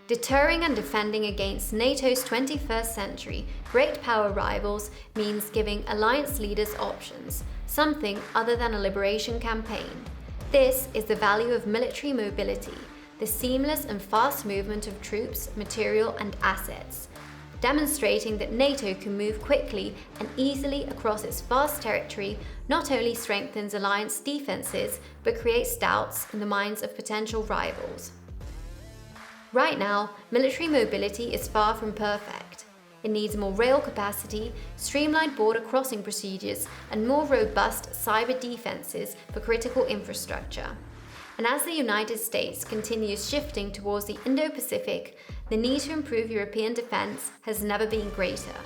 Deterring and defending against NATO's 21st century great power rivals means giving alliance leaders options, something other than a liberation campaign. This is the value of military mobility, the seamless and fast movement of troops, material, and assets, demonstrating that NATO can move quickly and easily across its vast territory not only strengthens alliance defenses, but creates doubts in the minds of potential rivals. Right now, military mobility is far from perfect. It needs more rail capacity, streamlined border crossing procedures, and more robust cyber defenses for critical infrastructure. And as the United States continues shifting towards the Indo-Pacific, the need to improve European defense has never been greater.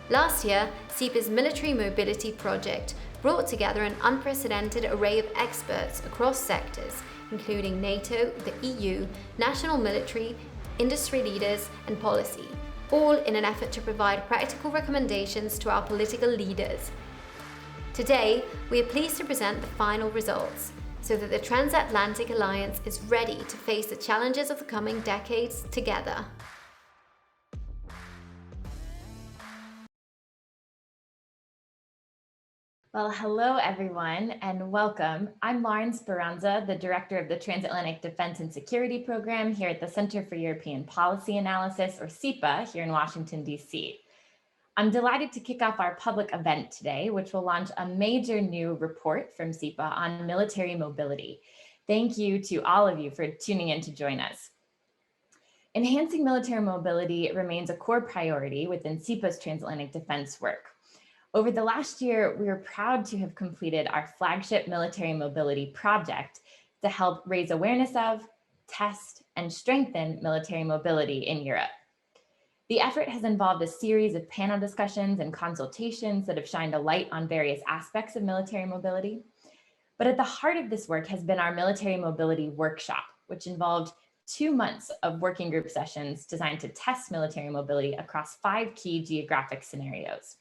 Last year, CEPA's Military Mobility Project brought together an unprecedented array of experts across sectors, including NATO, the EU, national military, industry leaders, and policy, all in an effort to provide practical recommendations to our political leaders. Today, we are pleased to present the final results, so that the transatlantic alliance is ready to face the challenges of the coming decades together. Well, hello everyone and welcome. I'm Speranza, the Director of the Transatlantic Defense and Security Program here at the Center for European Policy Analysis, or CEPA, here in Washington, D.C. I'm delighted to kick off our public event today, which will launch a major new report from CEPA on military mobility. Thank you to all of you for tuning in to join us. Enhancing military mobility remains a core priority within CEPA's transatlantic defense work. Over the last year, we are proud to have completed our flagship military mobility project to help raise awareness of, test, and strengthen military mobility in Europe. The effort has involved a series of panel discussions and consultations that have shined a light on various aspects of military mobility. But at the heart of this work has been our military mobility workshop, which involved 2 months of working group sessions designed to test military mobility across 5 key geographic scenarios.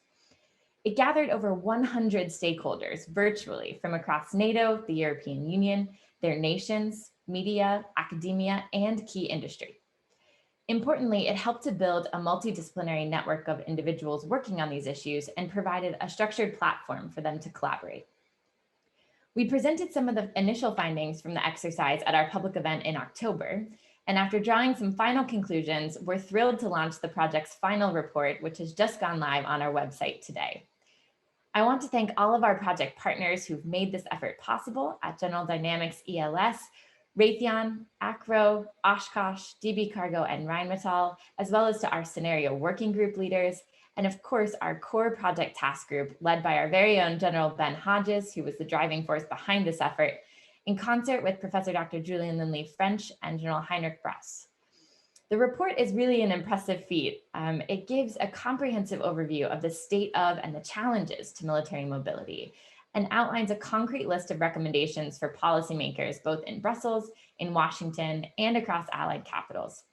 It gathered over 100 stakeholders virtually from across NATO, the European Union, their nations, media, academia, and key industry. Importantly, it helped to build a multidisciplinary network of individuals working on these issues and provided a structured platform for them to collaborate. We presented some of the initial findings from the exercise at our public event in October, and after drawing some final conclusions, we're thrilled to launch the project's final report, which has just gone live on our website today. I want to thank all of our project partners who've made this effort possible at General Dynamics ELS, Raytheon, Acro, Oshkosh, DB Cargo, and Rheinmetall, as well as to our scenario working group leaders, and of course, our core project task group led by our very own General Ben Hodges, who was the driving force behind this effort, in concert with Professor Dr. Julian Lindley French and General Heinrich Brauss. The report is really an impressive feat. It gives a comprehensive overview of the state of and the challenges to military mobility and outlines a concrete list of recommendations for policymakers, both in Brussels, in Washington, and across allied capitals.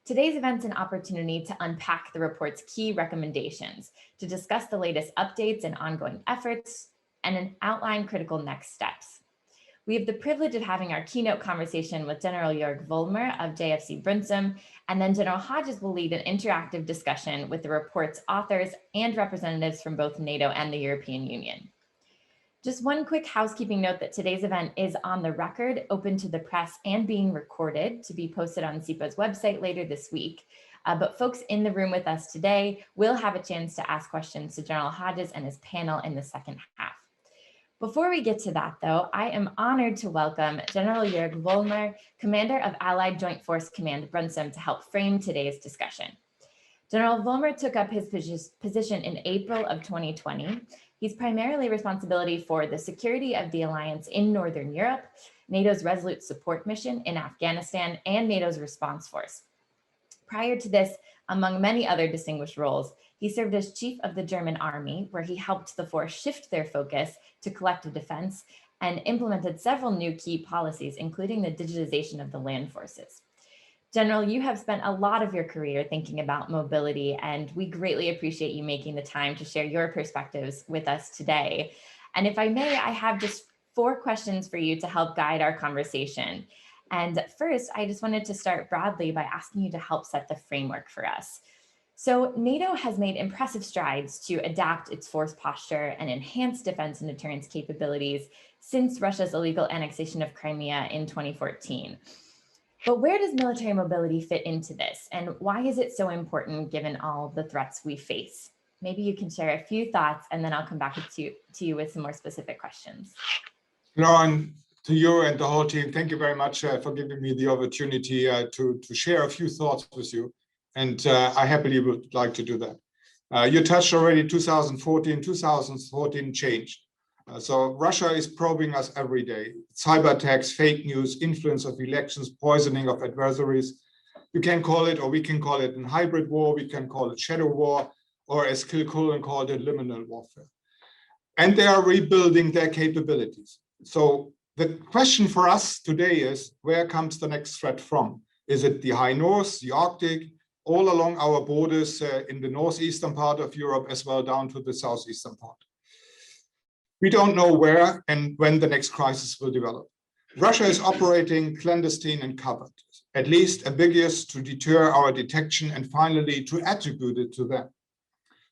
Today's event's an opportunity to unpack the report's key recommendations, to discuss the latest updates and ongoing efforts, and outline critical next steps. We have the privilege of having our keynote conversation with General Jörg Vollmer of JFC Brunsum, and then General Hodges will lead an interactive discussion with the report's authors and representatives from both NATO and the European Union. Just one quick housekeeping note that today's event is on the record, open to the press, and being recorded to be posted on CEPA's website later this week. But folks in the room with us today will have a chance to ask questions to General Hodges and his panel in the second half. Before we get to that, though, I am honored to welcome General Jörg Vollmer, Commander of Allied Joint Force Command Brunsum, to help frame today's discussion. General Vollmer took up his position in April of 2020. He's primarily responsibility for the security of the alliance in Northern Europe, NATO's Resolute Support Mission in Afghanistan, and NATO's response force. Prior to this, among many other distinguished roles, he served as chief of the German army, where he helped the force shift their focus to collective defense and implemented several new key policies, including the digitization of the land forces. General, you have spent a lot of your career thinking about mobility, and we greatly appreciate you making the time to share your perspectives with us today. And if I may, I have just 4 questions for you to help guide our conversation. And first, I just wanted to start broadly by asking you to help set the framework for us. So NATO has made impressive strides to adapt its force posture and enhance defense and deterrence capabilities since Russia's illegal annexation of Crimea in 2014. But where does military mobility fit into this? And why is it so important given all the threats we face? Maybe you can share a few thoughts and then I'll come back to you with some more specific questions. Lauren, to you and the whole team, thank you very much for giving me the opportunity to share a few thoughts with you. And I happily would like to do that. You touched already 2014 changed. So Russia is probing us every day. Cyber attacks, fake news, influence of elections, poisoning of adversaries. You can call it, or we can call it, a hybrid war. We can call it shadow war, or as Kilcullen called it, liminal warfare. And they are rebuilding their capabilities. So the question for us today is, where comes the next threat from? Is it the high north, the Arctic, all along our borders in the northeastern part of Europe, as well down to the southeastern part? We don't know where and when the next crisis will develop. Russia is operating clandestine and covered, at least ambiguous to deter our detection and finally to attribute it to them.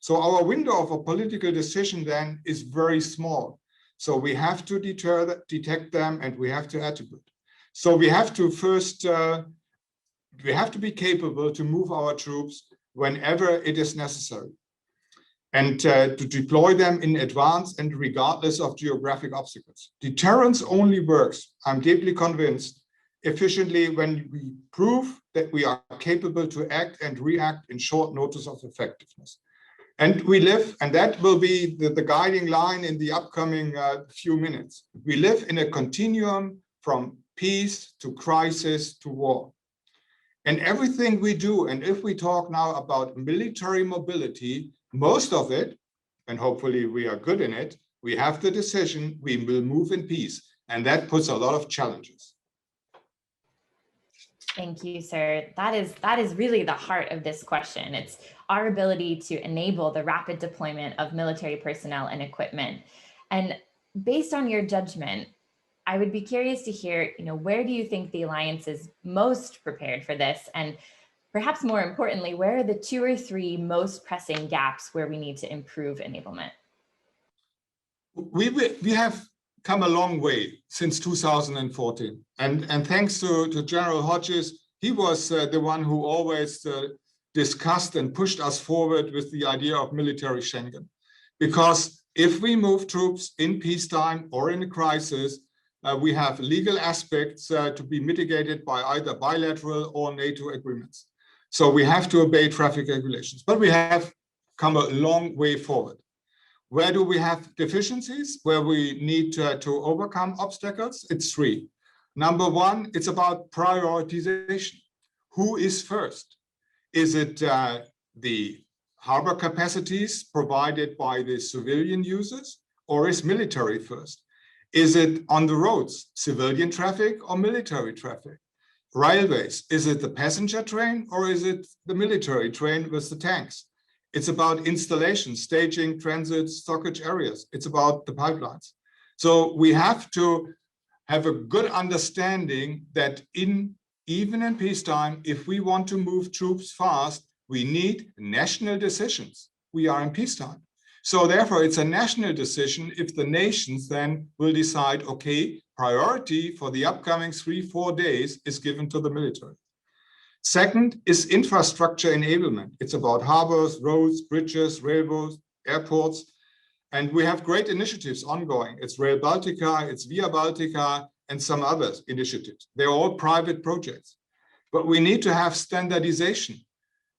So our window of a political decision then is very small. So we have to detect them and we have to attribute. So we have to first, we have to be capable to move our troops whenever it is necessary, and to deploy them in advance and regardless of geographic obstacles. Deterrence only works, I'm deeply convinced, efficiently when we prove that we are capable to act and react in short notice of effectiveness. And we live, and that will be the guiding line in the upcoming few minutes. We live in a continuum from peace to crisis to war. And everything we do, and if we talk now about military mobility, most of it, and hopefully we are good in it, we have the decision we will move in peace. And that puts a lot of challenges. Thank you, sir. That is really the heart of this question. It's our ability to enable the rapid deployment of military personnel and equipment. And based on your judgment, I would be curious to hear, where do you think the alliance is most prepared for this? And perhaps more importantly, where are the 2 or 3 most pressing gaps where we need to improve enablement? We have come a long way since 2014. And thanks to General Hodges, he was the one who always discussed and pushed us forward with the idea of military Schengen. Because if we move troops in peacetime or in a crisis, we have legal aspects to be mitigated by either bilateral or NATO agreements. So we have to obey traffic regulations, but we have come a long way forward. Where do we have deficiencies, where we need to overcome obstacles? It's 3. Number 1, it's about prioritization. Who is first? Is it the harbor capacities provided by the civilian users, or is military first? Is it on the roads, civilian traffic or military traffic? Railways, is it the passenger train or is it the military train with the tanks? It's about installation, staging, transit, stockage areas. It's about the pipelines. So we have to have a good understanding that even in peacetime, if we want to move troops fast, we need national decisions. We are in peacetime. So therefore, it's a national decision if the nations then will decide, okay, priority for the upcoming 3-4 days is given to the military. Second is infrastructure enablement. It's about harbors, roads, bridges, railroads, airports. And we have great initiatives ongoing. It's Rail Baltica, it's Via Baltica, and some other initiatives. They're all private projects. But we need to have standardization.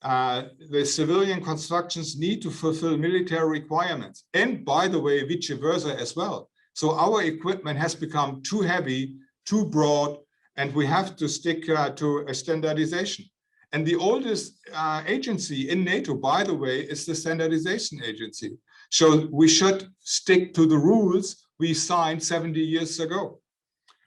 The civilian constructions need to fulfill military requirements. And by the way, vice versa as well. So our equipment has become too heavy, too broad, and we have to stick to a standardization. And the oldest agency in NATO, by the way, is the standardization agency. So we should stick to the rules we signed 70 years ago.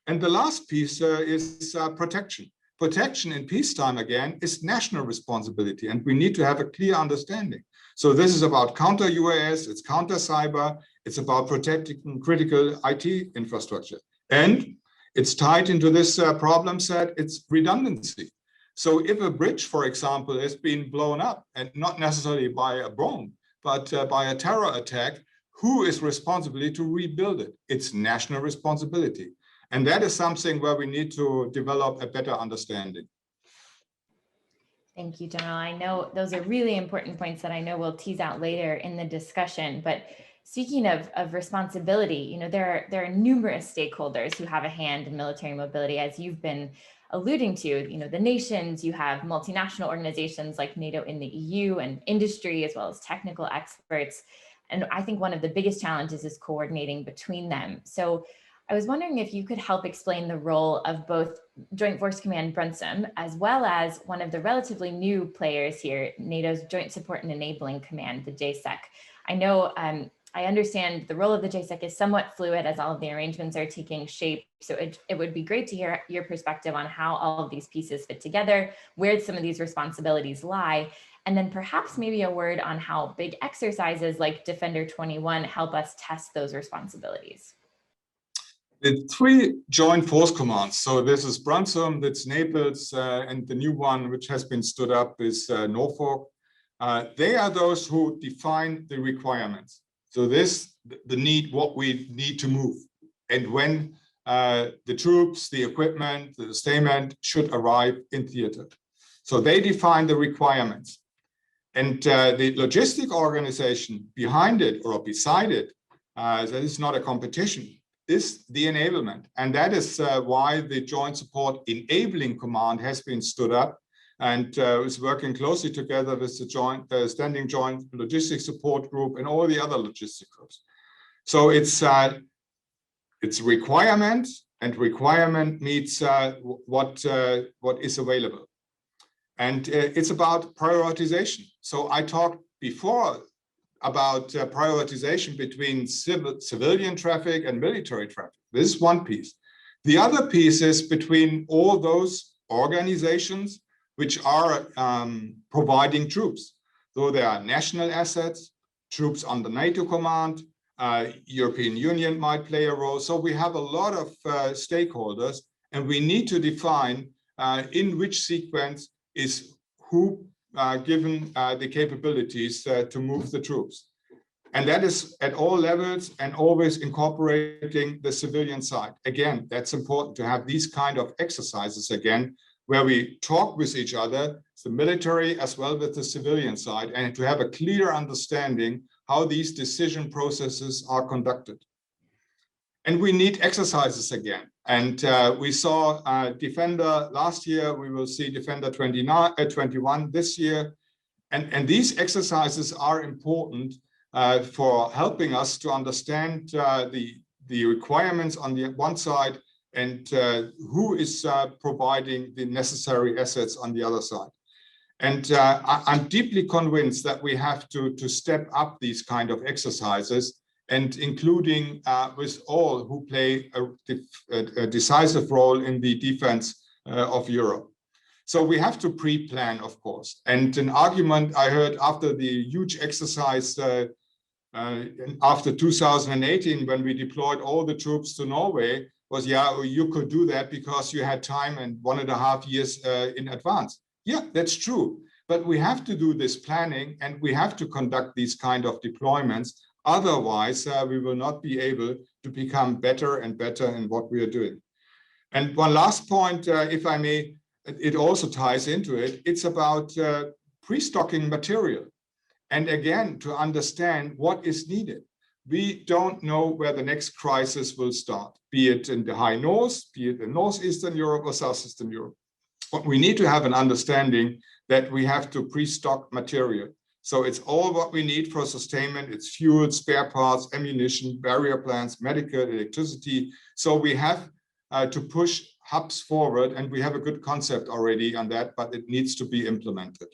And the last piece is protection. Protection in peacetime, again, is national responsibility, and we need to have a clear understanding. So this is about counter-UAS, it's counter-cyber, it's about protecting critical IT infrastructure. And It's tied into this problem set, it's redundancy. So if a bridge, for example, has been blown up, and not necessarily by a bomb, but by a terror attack, who is responsible to rebuild it? It's national responsibility. And that is something where we need to develop a better understanding. Thank you, General. I know those are really important points that I know we'll tease out later in the discussion. But speaking of responsibility, there are numerous stakeholders who have a hand in military mobility, as you've been alluding to. The nations, you have multinational organizations like NATO in the EU, and industry, as well as technical experts. And I think one of the biggest challenges is coordinating between them. So I was wondering if you could help explain the role of both Joint Force Command Brunsum, as well as one of the relatively new players here, NATO's Joint Support and Enabling Command, the JSEC. I know, I understand the role of the JSEC is somewhat fluid as all of the arrangements are taking shape. So it would be great to hear your perspective on how all of these pieces fit together, where some of these responsibilities lie, and then perhaps maybe a word on how big exercises like Defender 21 help us test those responsibilities. The three joint force commands, so this is Brunsum, that's Naples, and the new one which has been stood up is Norfolk. They are those who define the requirements. So what we need to move, and when the troops, the equipment, the sustainment should arrive in theater. So they define the requirements. And the logistic organization behind it or beside it, that is not a competition, is the enablement. And that is why the Joint Support Enabling Command has been stood up and is working closely together with the Standing Joint Logistics Support Group and all the other logistic groups. So it's requirement, and requirement meets what is available. And it's about prioritization. So I talked before about prioritization between civilian traffic and military traffic. This is one piece. The other piece is between all those organizations which are providing troops. So there are national assets, troops under NATO command, European Union might play a role. So we have a lot of stakeholders, and we need to define in which sequence is who given the capabilities to move the troops. And that is at all levels and always incorporating the civilian side. Again, that's important to have these kind of exercises again, where we talk with each other, the military as well as the civilian side, and to have a clear understanding how these decision processes are conducted. And we need exercises again. And we saw Defender last year, we will see Defender 21 this year. And these exercises are important for helping us to understand the requirements on the one side and who is providing the necessary assets on the other side. And I'm deeply convinced that we have to step up these kind of exercises, and including with all who play a decisive role in the defense of Europe. So we have to pre-plan, of course. And an argument I heard after the huge exercise after 2018, when we deployed all the troops to Norway, was, yeah, you could do that because you had time and 1.5 years in advance. Yeah, that's true. But we have to do this planning, and we have to conduct these kind of deployments. Otherwise, we will not be able to become better and better in what we are doing. And one last point, if I may, it also ties into it. It's about pre-stocking material. And again, to understand what is needed. We don't know where the next crisis will start, be it in the high north, be it in northeastern Europe or southeastern Europe. But we need to have an understanding that we have to pre-stock material. So it's all what we need for sustainment. It's fuel, spare parts, ammunition, barrier plants, medical, electricity. So we have to push hubs forward, and we have a good concept already on that, but it needs to be implemented.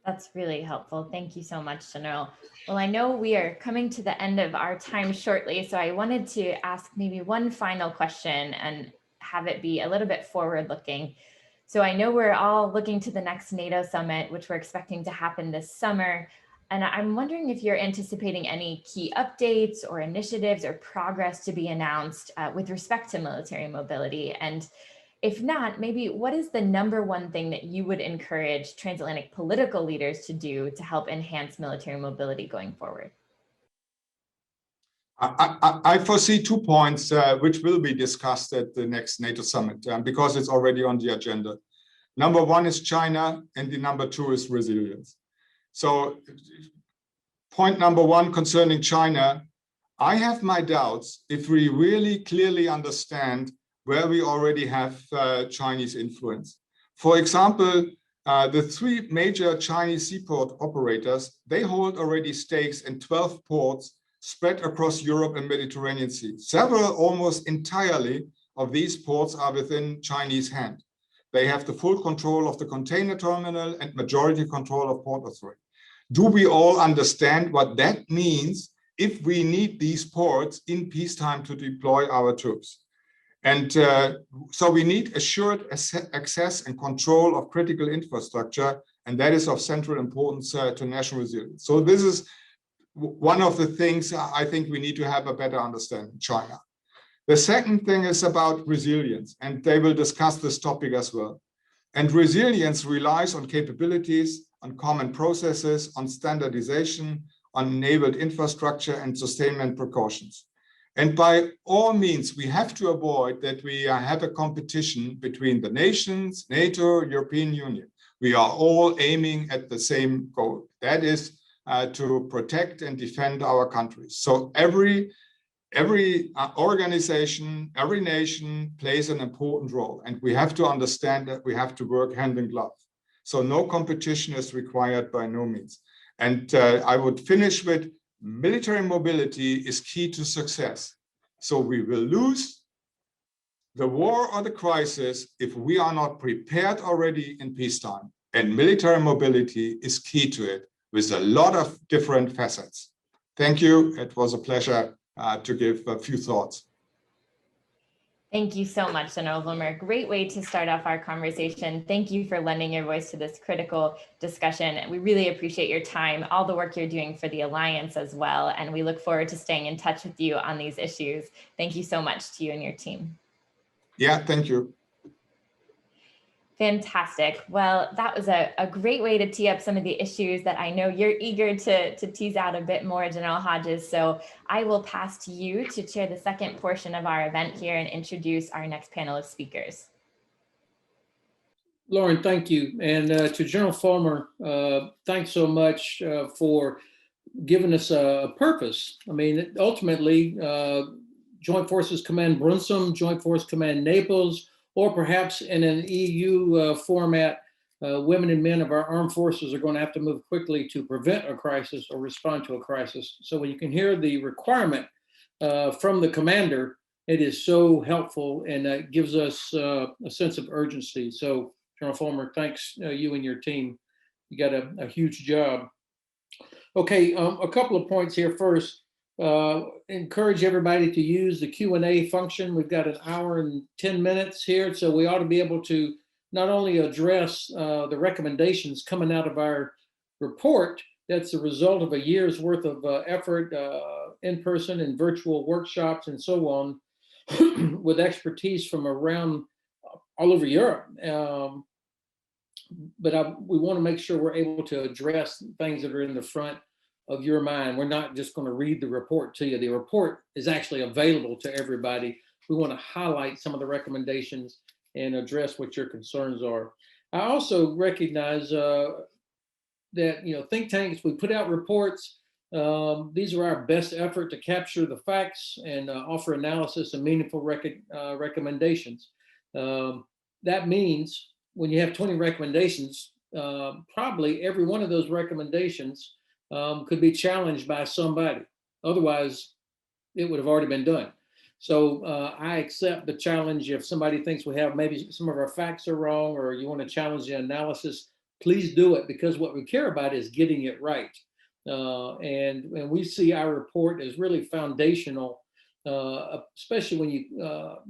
That's really helpful. Thank you so much, General. Well, I know we are coming to the end of our time shortly, so I wanted to ask maybe one final question and have it be a little bit forward-looking. So I know we're all looking to the next NATO summit, which we're expecting to happen this summer. And I'm wondering if you're anticipating any key updates or initiatives or progress to be announced with respect to military mobility. And if not, maybe what is the #1 thing that you would encourage transatlantic political leaders to do to help enhance military mobility going forward? I foresee 2 points which will be discussed at the next NATO summit because it's already on the agenda. #1 is China, and the #2 is resilience. So point #1 concerning China, I have my doubts if we really clearly understand where we already have Chinese influence. For example, the 3 major Chinese seaport operators, they hold already stakes in 12 ports spread across Europe and Mediterranean Sea. Several, almost entirely, of these ports are within Chinese hand. They have the full control of the container terminal and majority control of port authority. Do we all understand what that means if we need these ports in peacetime to deploy our troops? And so we need assured access and control of critical infrastructure, and that is of central importance to national resilience. So this is one of the things I think we need to have a better understanding in China. The second thing is about resilience, and they will discuss this topic as well. And resilience relies on capabilities, on common processes, on standardization, on enabled infrastructure and sustainment precautions. And by all means, we have to avoid that we have a competition between the nations, NATO, European Union. We are all aiming at the same goal. That is to protect and defend our countries. So every organization, every nation plays an important role, and we have to understand that we have to work hand in glove. So no competition is required by no means. And I would finish with military mobility is key to success. So we will lose the war or the crisis if we are not prepared already in peacetime. And military mobility is key to it with a lot of different facets. Thank you. It was a pleasure to give a few thoughts. Thank you so much, General Vollmer. Great way to start off our conversation. Thank you for lending your voice to this critical discussion. We really appreciate your time, all the work you're doing for the Alliance as well, and we look forward to staying in touch with you on these issues. Thank you so much to you and your team. Yeah, thank you. Fantastic. Well, that was a great way to tee up some of the issues that I know you're eager to tease out a bit more, General Hodges. So I will pass to you to chair the second portion of our event here and introduce our next panel of speakers. Lauren, thank you. And to General Vollmer, thanks so much for giving us a purpose. I mean, ultimately, Joint Forces Command Brunsum, Joint Force Command Naples, or perhaps in an EU format, women and men of our armed forces are going to have to move quickly to prevent a crisis or respond to a crisis. So when you can hear the requirement from the commander, it is so helpful, and gives us a sense of urgency. So General Vollmer, thanks you and your team. You got a huge job. Okay, a couple of points here. First, encourage everybody to use the Q&A function. We've got an hour and 10 minutes here, so we ought to be able to not only address the recommendations coming out of our report, that's the result of a year's worth of effort, in-person and virtual workshops and so on, with expertise from around all over Europe. But we want to make sure we're able to address things that are in the front of your mind. We're not just going to read the report to you. The report is actually available to everybody. We want to highlight some of the recommendations and address what your concerns are. I also recognize that, think tanks, we put out reports. These are our best effort to capture the facts and offer analysis and meaningful recommendations. That means when you have 20 recommendations, probably every one of those recommendations could be challenged by somebody. Otherwise, it would have already been done. So I accept the challenge. If somebody thinks we have maybe some of our facts are wrong, or you want to challenge the analysis, please do it, because what we care about is getting it right. And we see our report as really foundational, especially when you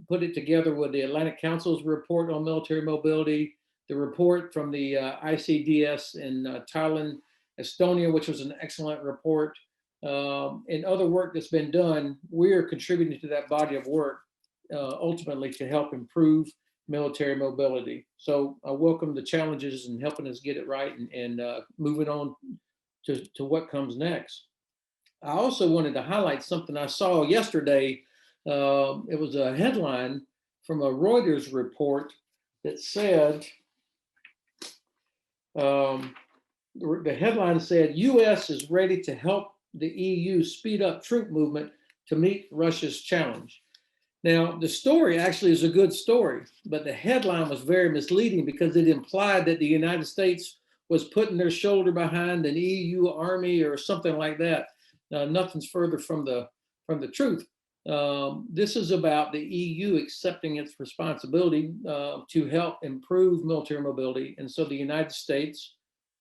put it together with the Atlantic Council's report on military mobility, the report from the ICDS in Thailand, Estonia, which was an excellent report, and other work that's been done. We're contributing to that body of work ultimately to help improve military mobility. So I welcome the challenges and helping us get it right and moving on to what comes next. I also wanted to highlight something I saw yesterday. It was a headline from a Reuters report that said, the headline said, U.S. is ready to help the EU speed up troop movement to meet Russia's challenge. Now, the story actually is a good story, but the headline was very misleading because it implied that the United States was putting their shoulder behind an EU army or something like that. Nothing's further from the truth. This is about the EU accepting its responsibility to help improve military mobility. And so the United States,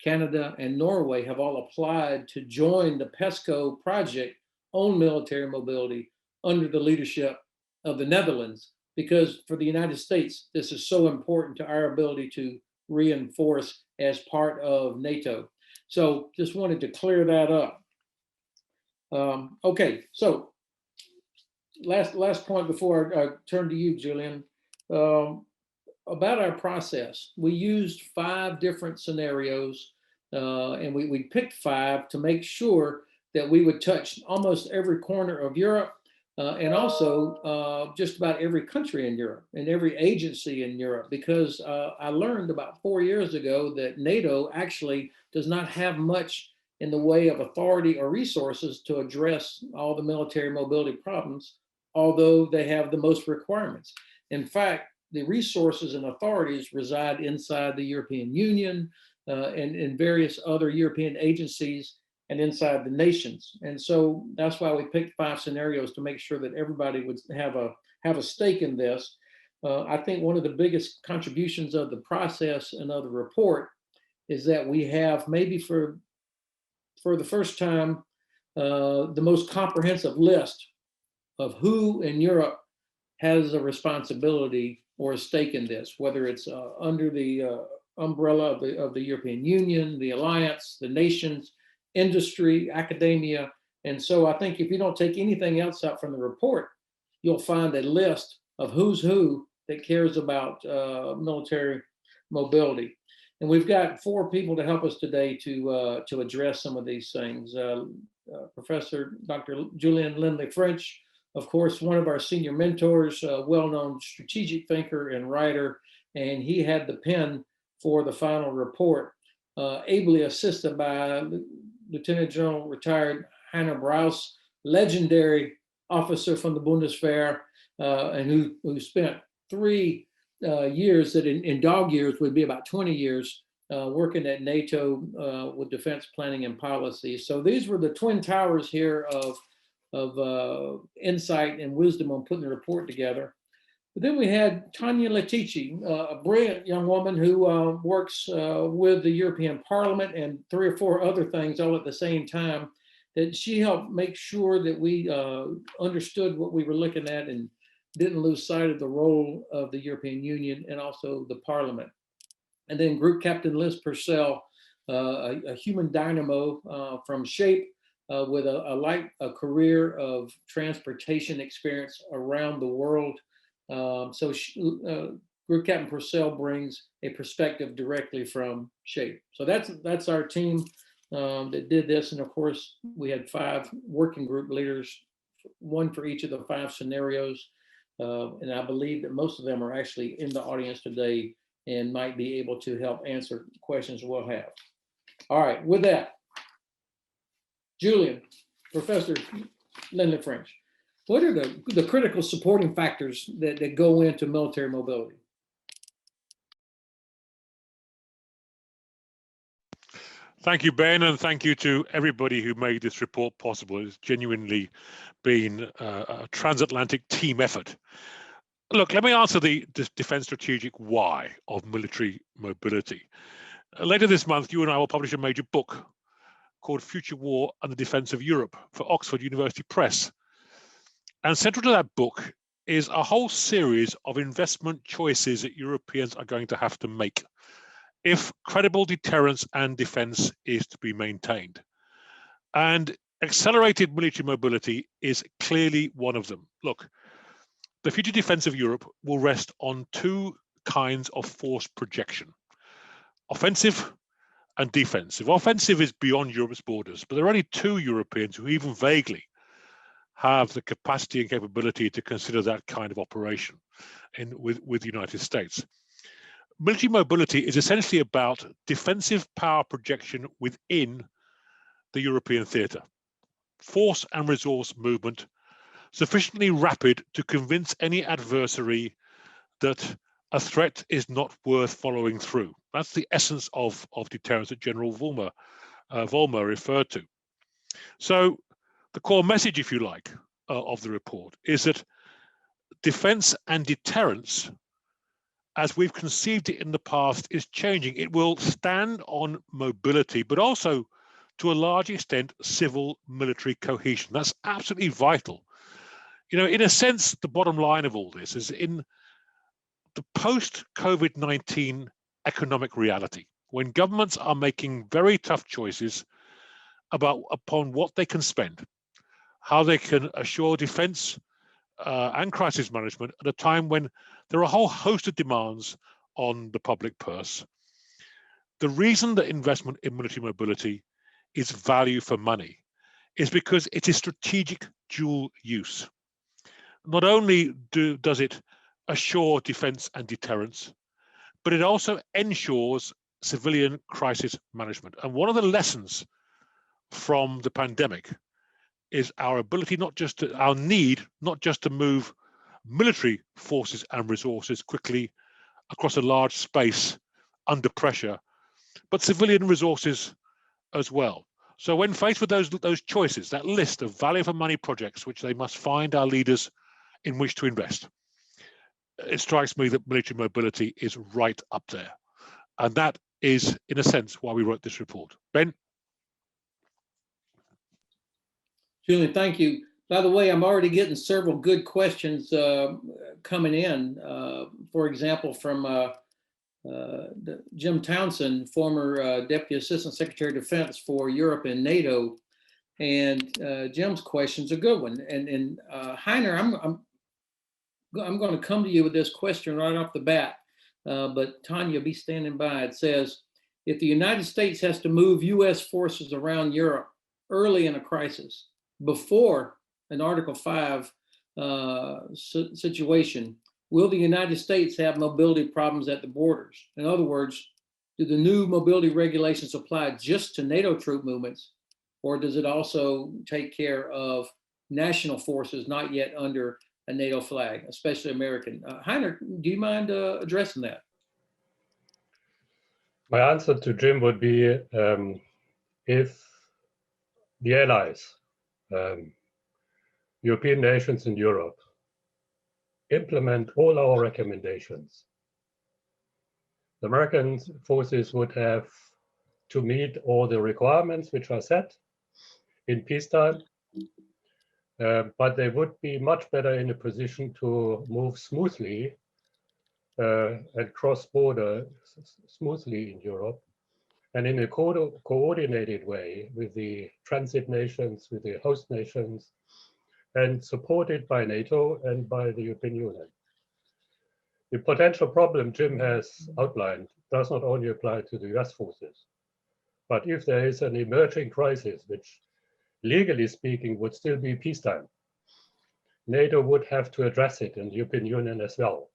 Canada, and Norway have all applied to join the PESCO project on military mobility under the leadership of the Netherlands, because for the United States, this is so important to our ability to reinforce as part of NATO. So just wanted to clear that up. Okay, so last point before I turn to you, Julian, about our process. We used 5 different scenarios, and we picked 5 to make sure that we would touch almost every corner of Europe, and also just about every country in Europe and every agency in Europe, because I learned about 4 years ago that NATO actually does not have much in the way of authority or resources to address all the military mobility problems, although they have the most requirements. In fact, the resources and authorities reside inside the European Union and in various other European agencies and inside the nations. And so that's why we picked 5 scenarios to make sure that everybody would have a stake in this. I think one of the biggest contributions of the process and of the report is that we have, maybe for the first time, the most comprehensive list of who in Europe has a responsibility or a stake in this, whether it's under the umbrella of the European Union, the alliance, the nations, industry, academia. And so I think if you don't take anything else out from the report, you'll find a list of who's who that cares about military mobility. And we've got 4 people to help us today to address some of these things. Professor Dr. Julian Lindley French, of course, one of our senior mentors, well-known strategic thinker and writer, and he had the pen for the final report, ably assisted by Lieutenant General retired Heinrich Brauss, legendary officer from the Bundeswehr, and who spent 3 years that in dog years would be about 20 years working at NATO with defense planning and policy. So these were the twin towers here of insight and wisdom on putting the report together. But then we had Tania Latici, a brilliant young woman who works with the European Parliament and 3 or 4 other things all at the same time, that she helped make sure that we understood what we were looking at and didn't lose sight of the role of the European Union and also the Parliament. And then Group Captain Liz Purcell, a human dynamo from SHAPE, with a career of transportation experience around the world. So Group Captain Purcell brings a perspective directly from SHAPE. So that's our team that did this. And of course, we had 5 working group leaders, 1 for each of the 5 scenarios. And I believe that most of them are actually in the audience today and might be able to help answer questions we'll have. All right, with that, Julian, Professor Lindley French, what are the critical supporting factors that go into military mobility? Thank you, Ben, and thank you to everybody who made this report possible. It's genuinely been a transatlantic team effort. Look, let me answer the defense strategic why of military mobility. Later this month, you and I will publish a major book called Future War and the Defense of Europe for Oxford University Press. And central to that book is a whole series of investment choices that Europeans are going to have to make if credible deterrence and defense is to be maintained. And accelerated military mobility is clearly one of them. Look, the future defense of Europe will rest on two kinds of force projection: offensive and defensive. Offensive is beyond Europe's borders, but there are only two Europeans who even vaguely have the capacity and capability to consider that kind of operation with the United States. Military mobility is essentially about defensive power projection within the European theatre. Force and resource movement sufficiently rapid to convince any adversary that a threat is not worth following through. That's the essence of deterrence that General Vollmer referred to. So the core message, if you like, of the report is that defense and deterrence, as we've conceived it in the past, is changing. It will stand on mobility, but also to a large extent, civil military cohesion. That's absolutely vital. You know, in a sense, the bottom line of all this is in the post-COVID-19 economic reality, when governments are making very tough choices upon what they can spend, how they can assure defense and crisis management at a time when there are a whole host of demands on the public purse. The reason that investment in military mobility is value for money is because it is strategic dual use. Not only does it assure defense and deterrence, but it also ensures civilian crisis management. And one of the lessons from the pandemic is our ability, our need not just to move military forces and resources quickly across a large space under pressure, but civilian resources as well. So when faced with those choices, that list of value for money projects, which they must find our leaders in which to invest, it strikes me that military mobility is right up there. And that is, in a sense, why we wrote this report. Ben? Julian, thank you. By the way, I'm already getting several good questions coming in. For example, from Jim Townsend, former Deputy Assistant Secretary of Defense for Europe and NATO. And Jim's question's a good one. And Heiner, I'm going to come to you with this question right off the bat, but Tania, be standing by. It says, if the United States has to move US forces around Europe early in a crisis, before an Article 5 situation, will the United States have mobility problems at the borders? In other words, do the new mobility regulations apply just to NATO troop movements, or does it also take care of national forces not yet under a NATO flag, especially American? Heinrich, do you mind addressing that? My answer to Jim would be if the allies, European nations in Europe, implement all our recommendations, the American forces would have to meet all the requirements which are set in peacetime, but they would be much better in a position to move smoothly and cross-border smoothly in Europe, and in a coordinated way with the transit nations, with the host nations, and supported by NATO and by the European Union. The potential problem Jim has outlined does not only apply to the US forces, but if there is an emerging crisis, which legally speaking would still be peacetime, NATO would have to address it in the European Union as well.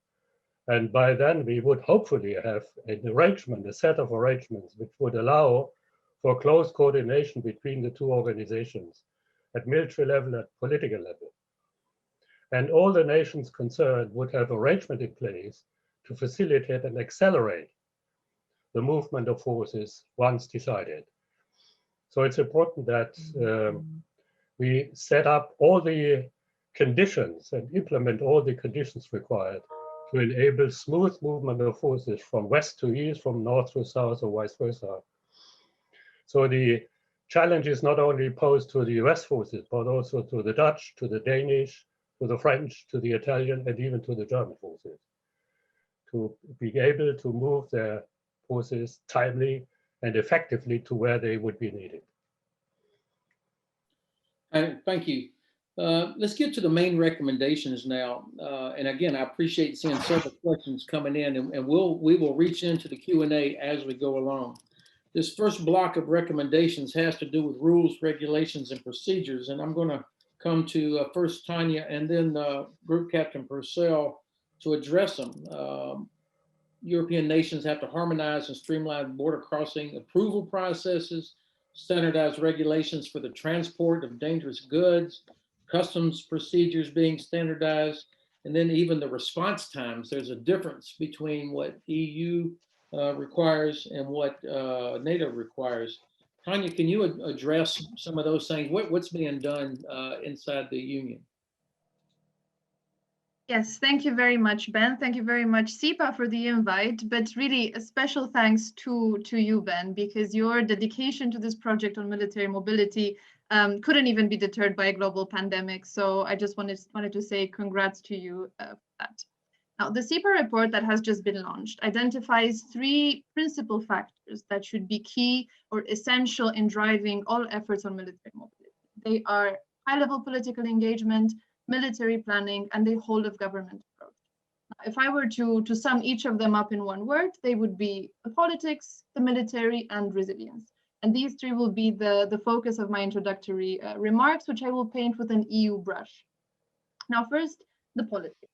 And by then we would hopefully have an arrangement, a set of arrangements which would allow for close coordination between the two organizations at military level, at political level. And all the nations concerned would have arrangement in place to facilitate and accelerate the movement of forces once decided. So it's important that we set up all the conditions and implement all the conditions required to enable smooth movement of forces from west to east, from north to south, or vice versa. So the challenge is not only posed to the US forces, but also to the Dutch, to the Danish, to the French, to the Italian, and even to the German forces, to be able to move their forces timely and effectively to where they would be needed. Thank you. Let's get to the main recommendations now. And again, I appreciate seeing several questions coming in, and we will reach into the Q&A as we go along. This first block of recommendations has to do with rules, regulations, and procedures. And I'm going to come to first Tania and then Group Captain Purcell to address them. European nations have to harmonize and streamline border crossing approval processes, standardized regulations for the transport of dangerous goods, customs procedures being standardized, and then even the response times. There's a difference between what EU requires and what NATO requires. Tania, can you address some of those things? What's being done inside the Union? Yes, thank you very much, Ben. Thank you very much, CEPA, for the invite. But really, a special thanks to you, Ben, because your dedication to this project on military mobility couldn't even be deterred by a global pandemic. So I just wanted to say congrats to you for that. Now, the CEPA report that has just been launched identifies 3 principal factors that should be key or essential in driving all efforts on military mobility. They are high-level political engagement, military planning, and a whole of government approach. Now, if I were to sum each of them up in one word, they would be the politics, the military, and resilience. And these 3 will be the focus of my introductory remarks, which I will paint with an EU brush. Now, first, the politics.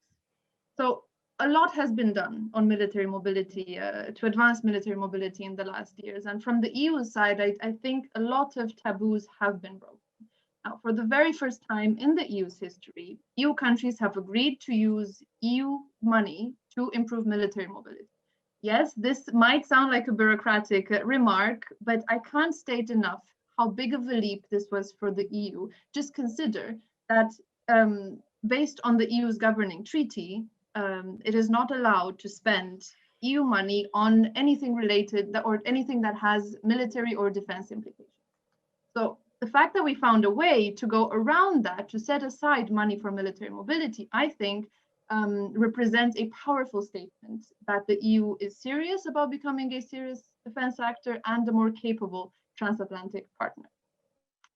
So a lot has been done on military mobility to advance military mobility in the last years. And from the EU side, I think a lot of taboos have been broken. Now, for the very first time in the EU's history, EU countries have agreed to use EU money to improve military mobility. Yes, this might sound like a bureaucratic remark, but I can't state enough how big of a leap this was for the EU. Just consider that based on the EU's governing treaty, it is not allowed to spend EU money on anything related or anything that has military or defense implications. So the fact that we found a way to go around that, to set aside money for military mobility, I think represents a powerful statement that the EU is serious about becoming a serious defense actor and a more capable transatlantic partner.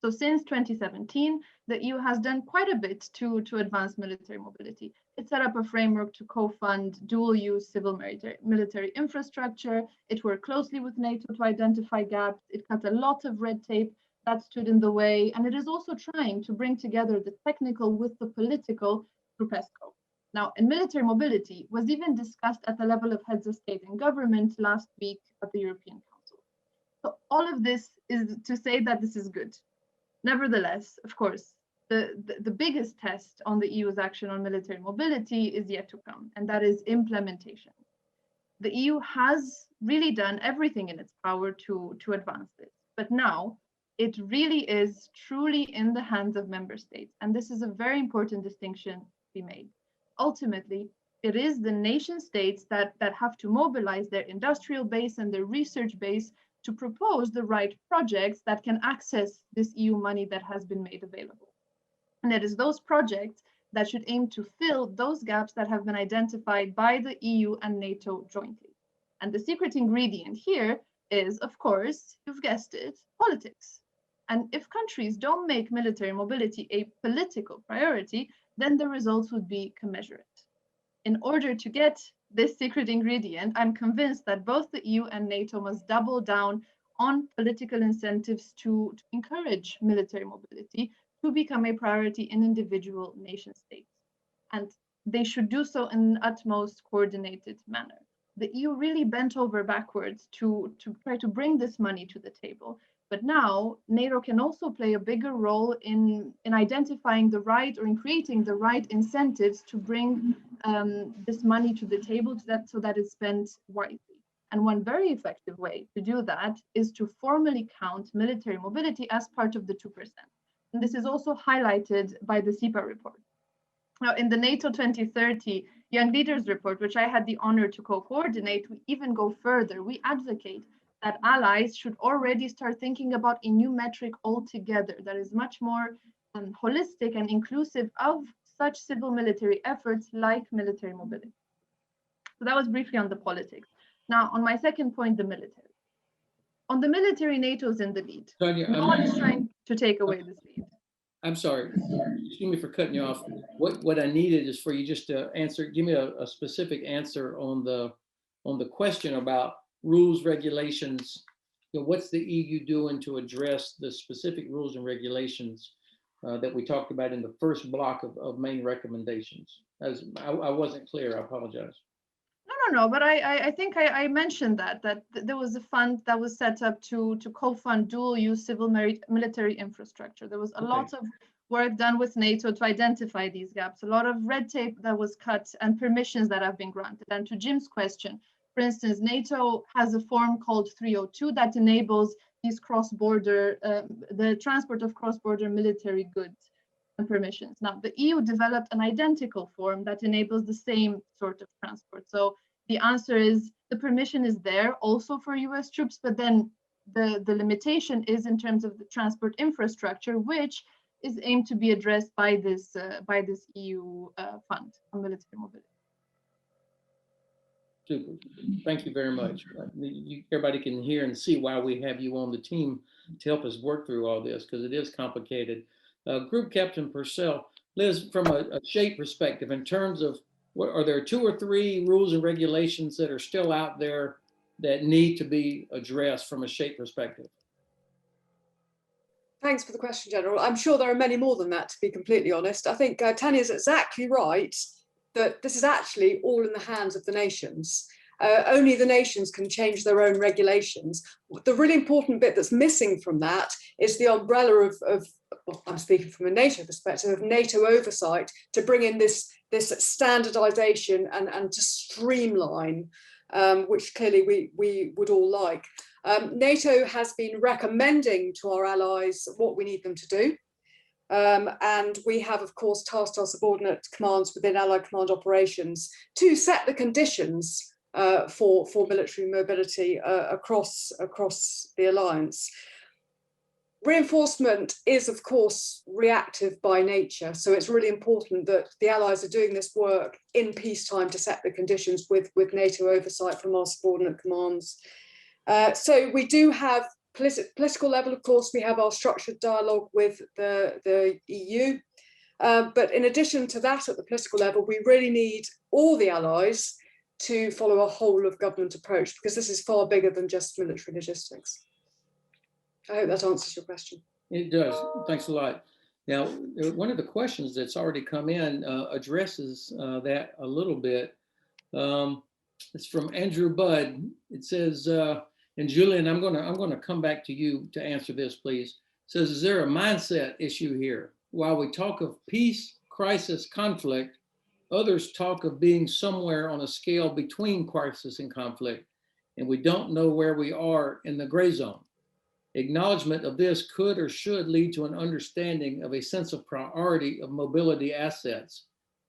So since 2017, the EU has done quite a bit to advance military mobility. It set up a framework to co-fund dual-use civil military infrastructure. It worked closely with NATO to identify gaps. It cut a lot of red tape that stood in the way, and it is also trying to bring together the technical with the political through PESCO. Now, and military mobility was even discussed at the level of heads of state and government last week at the European Council. So all of this is to say that this is good. Nevertheless, of course, the biggest test on the EU's action on military mobility is yet to come, and that is implementation. The EU has really done everything in its power to advance this, but now it really is truly in the hands of member states. And this is a very important distinction to be made. Ultimately, it is the nation states that have to mobilize their industrial base and their research base to propose the right projects that can access this EU money that has been made available. And it is those projects that should aim to fill those gaps that have been identified by the EU and NATO jointly. And the secret ingredient here is, of course, you've guessed it, politics. And if countries don't make military mobility a political priority, then the results would be commensurate. In order to get this secret ingredient, I'm convinced that both the EU and NATO must double down on political incentives to encourage military mobility to become a priority in individual nation states. And they should do so in an utmost coordinated manner. The EU really bent over backwards to try to bring this money to the table. But now NATO can also play a bigger role in identifying the right or in creating the right incentives to bring this money to the table so that it's spent wisely. And one very effective way to do that is to formally count military mobility as part of the 2%. And this is also highlighted by the CEPA report. Now, in the NATO 2030 Young Leaders report, which I had the honor to co-coordinate, we even go further. We advocate that allies should already start thinking about a new metric altogether that is much more holistic and inclusive of such civil military efforts like military mobility. So that was briefly on the politics. Now, on my second point, the military. On the military, NATO's in the lead. Tania, No one is trying to take away this lead. I'm sorry, excuse me for cutting you off. What I needed is for you just to answer, give me a specific answer on the question about rules, regulations. You know, what's the EU doing to address the specific rules and regulations that we talked about in the first block of main recommendations? As I wasn't clear, I apologize. No, but I think I mentioned that there was a fund that was set up to co-fund dual-use civil military infrastructure. There was a lot of work done with NATO to identify these gaps, a lot of red tape that was cut and permissions that have been granted. And to Jim's question, for instance, NATO has a form called 302 that enables these cross-border, the transport of cross-border military goods and permissions. Now, the EU developed an identical form that enables the same sort of transport. So the answer is the permission is there also for US troops, but then the limitation is in terms of the transport infrastructure, which is aimed to be addressed by this EU fund on military mobility. Super. Thank you very much. Everybody can hear and see why we have you on the team to help us work through all this, because it is complicated. Group Captain Purcell, Liz, from a shape perspective, in terms of what are there 2 or 3 rules and regulations that are still out there that need to be addressed from a shape perspective? Thanks for the question, General. I'm sure there are many more than that, to be completely honest. I think Tania's exactly right that this is actually all in the hands of the nations. Only the nations can change their own regulations. The really important bit that's missing from that is the umbrella of well, I'm speaking from a NATO perspective, of NATO oversight to bring in this standardization and to streamline, which clearly we would all like. NATO has been recommending to our allies what we need them to do. And we have, of course, tasked our subordinate commands within Allied Command operations to set the conditions for military mobility across the alliance. Reinforcement is, of course, reactive by nature. So it's really important that the allies are doing this work in peacetime to set the conditions with NATO oversight from our subordinate commands. So we do have political level, of course, we have our structured dialogue with the EU. But in addition to that, at the political level, we really need all the allies to follow a whole of government approach, because this is far bigger than just military logistics. I hope that answers your question. It does. Thanks a lot. Now, one of the questions that's already come in addresses that a little bit. It's from Andrew Budd. It says, and Julian, I'm gonna come back to you to answer this, please. It says, is there a mindset issue here? While we talk of peace, crisis, conflict, others talk of being somewhere on a scale between crisis and conflict, and we don't know where we are in the gray zone. Acknowledgement of this could or should lead to an understanding of a sense of priority of mobility assets,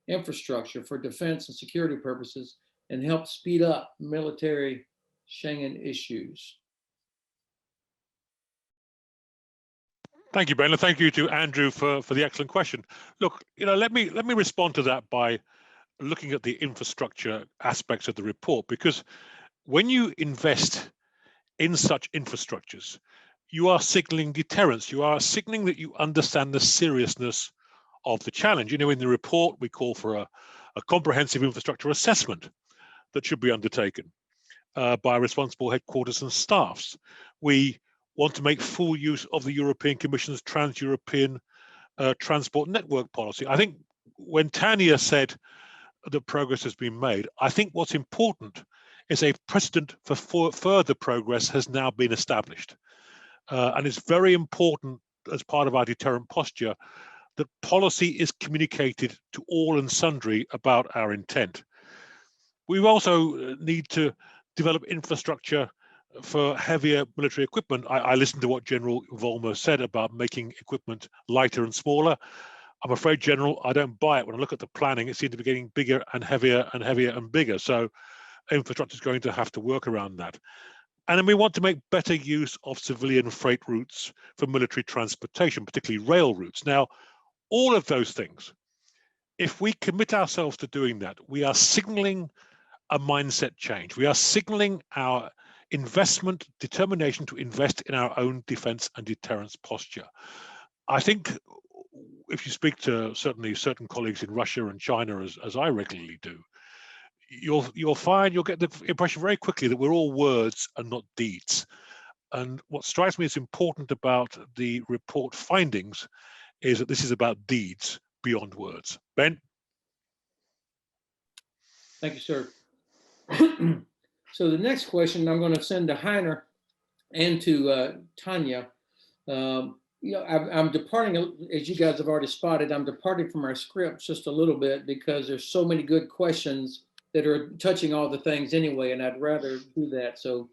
infrastructure for defense and security purposes, and help speed up military Schengen issues. Thank you, Ben, and thank you to Andrew for the excellent question. Look, let me respond to that by looking at the infrastructure aspects of the report, because when you invest in such infrastructures, you are signaling deterrence. You are signaling that you understand the seriousness of the challenge. In the report, we call for a comprehensive infrastructure assessment that should be undertaken by responsible headquarters and staffs. We want to make full use of the European Commission's Trans-European Transport Network policy. I think when Tania said that progress has been made, I think what's important is a precedent for further progress has now been established. And it's very important as part of our deterrent posture that policy is communicated to all and sundry about our intent. We also need to develop infrastructure for heavier military equipment. I listened to what General Vollmer said about making equipment lighter and smaller. I'm afraid, General, I don't buy it. When I look at the planning, it seems to be getting bigger and heavier and heavier and bigger. So infrastructure is going to have to work around that. And then we want to make better use of civilian freight routes for military transportation, particularly rail routes. Now, all of those things, if we commit ourselves to doing that, we are signaling a mindset change. We are signaling our investment determination to invest in our own defense and deterrence posture. I think if you speak to certainly certain colleagues in Russia and China, as I regularly do, you'll find, you'll get the impression very quickly that we're all words and not deeds. And what strikes me as important about the report findings is that this is about deeds beyond words. Ben? Thank you, sir. So the next question I'm going to send to Heiner and to Tania. I'm departing, as you guys have already spotted, I'm departing from our script just a little bit because there's so many good questions that are touching all the things anyway, and I'd rather do that. So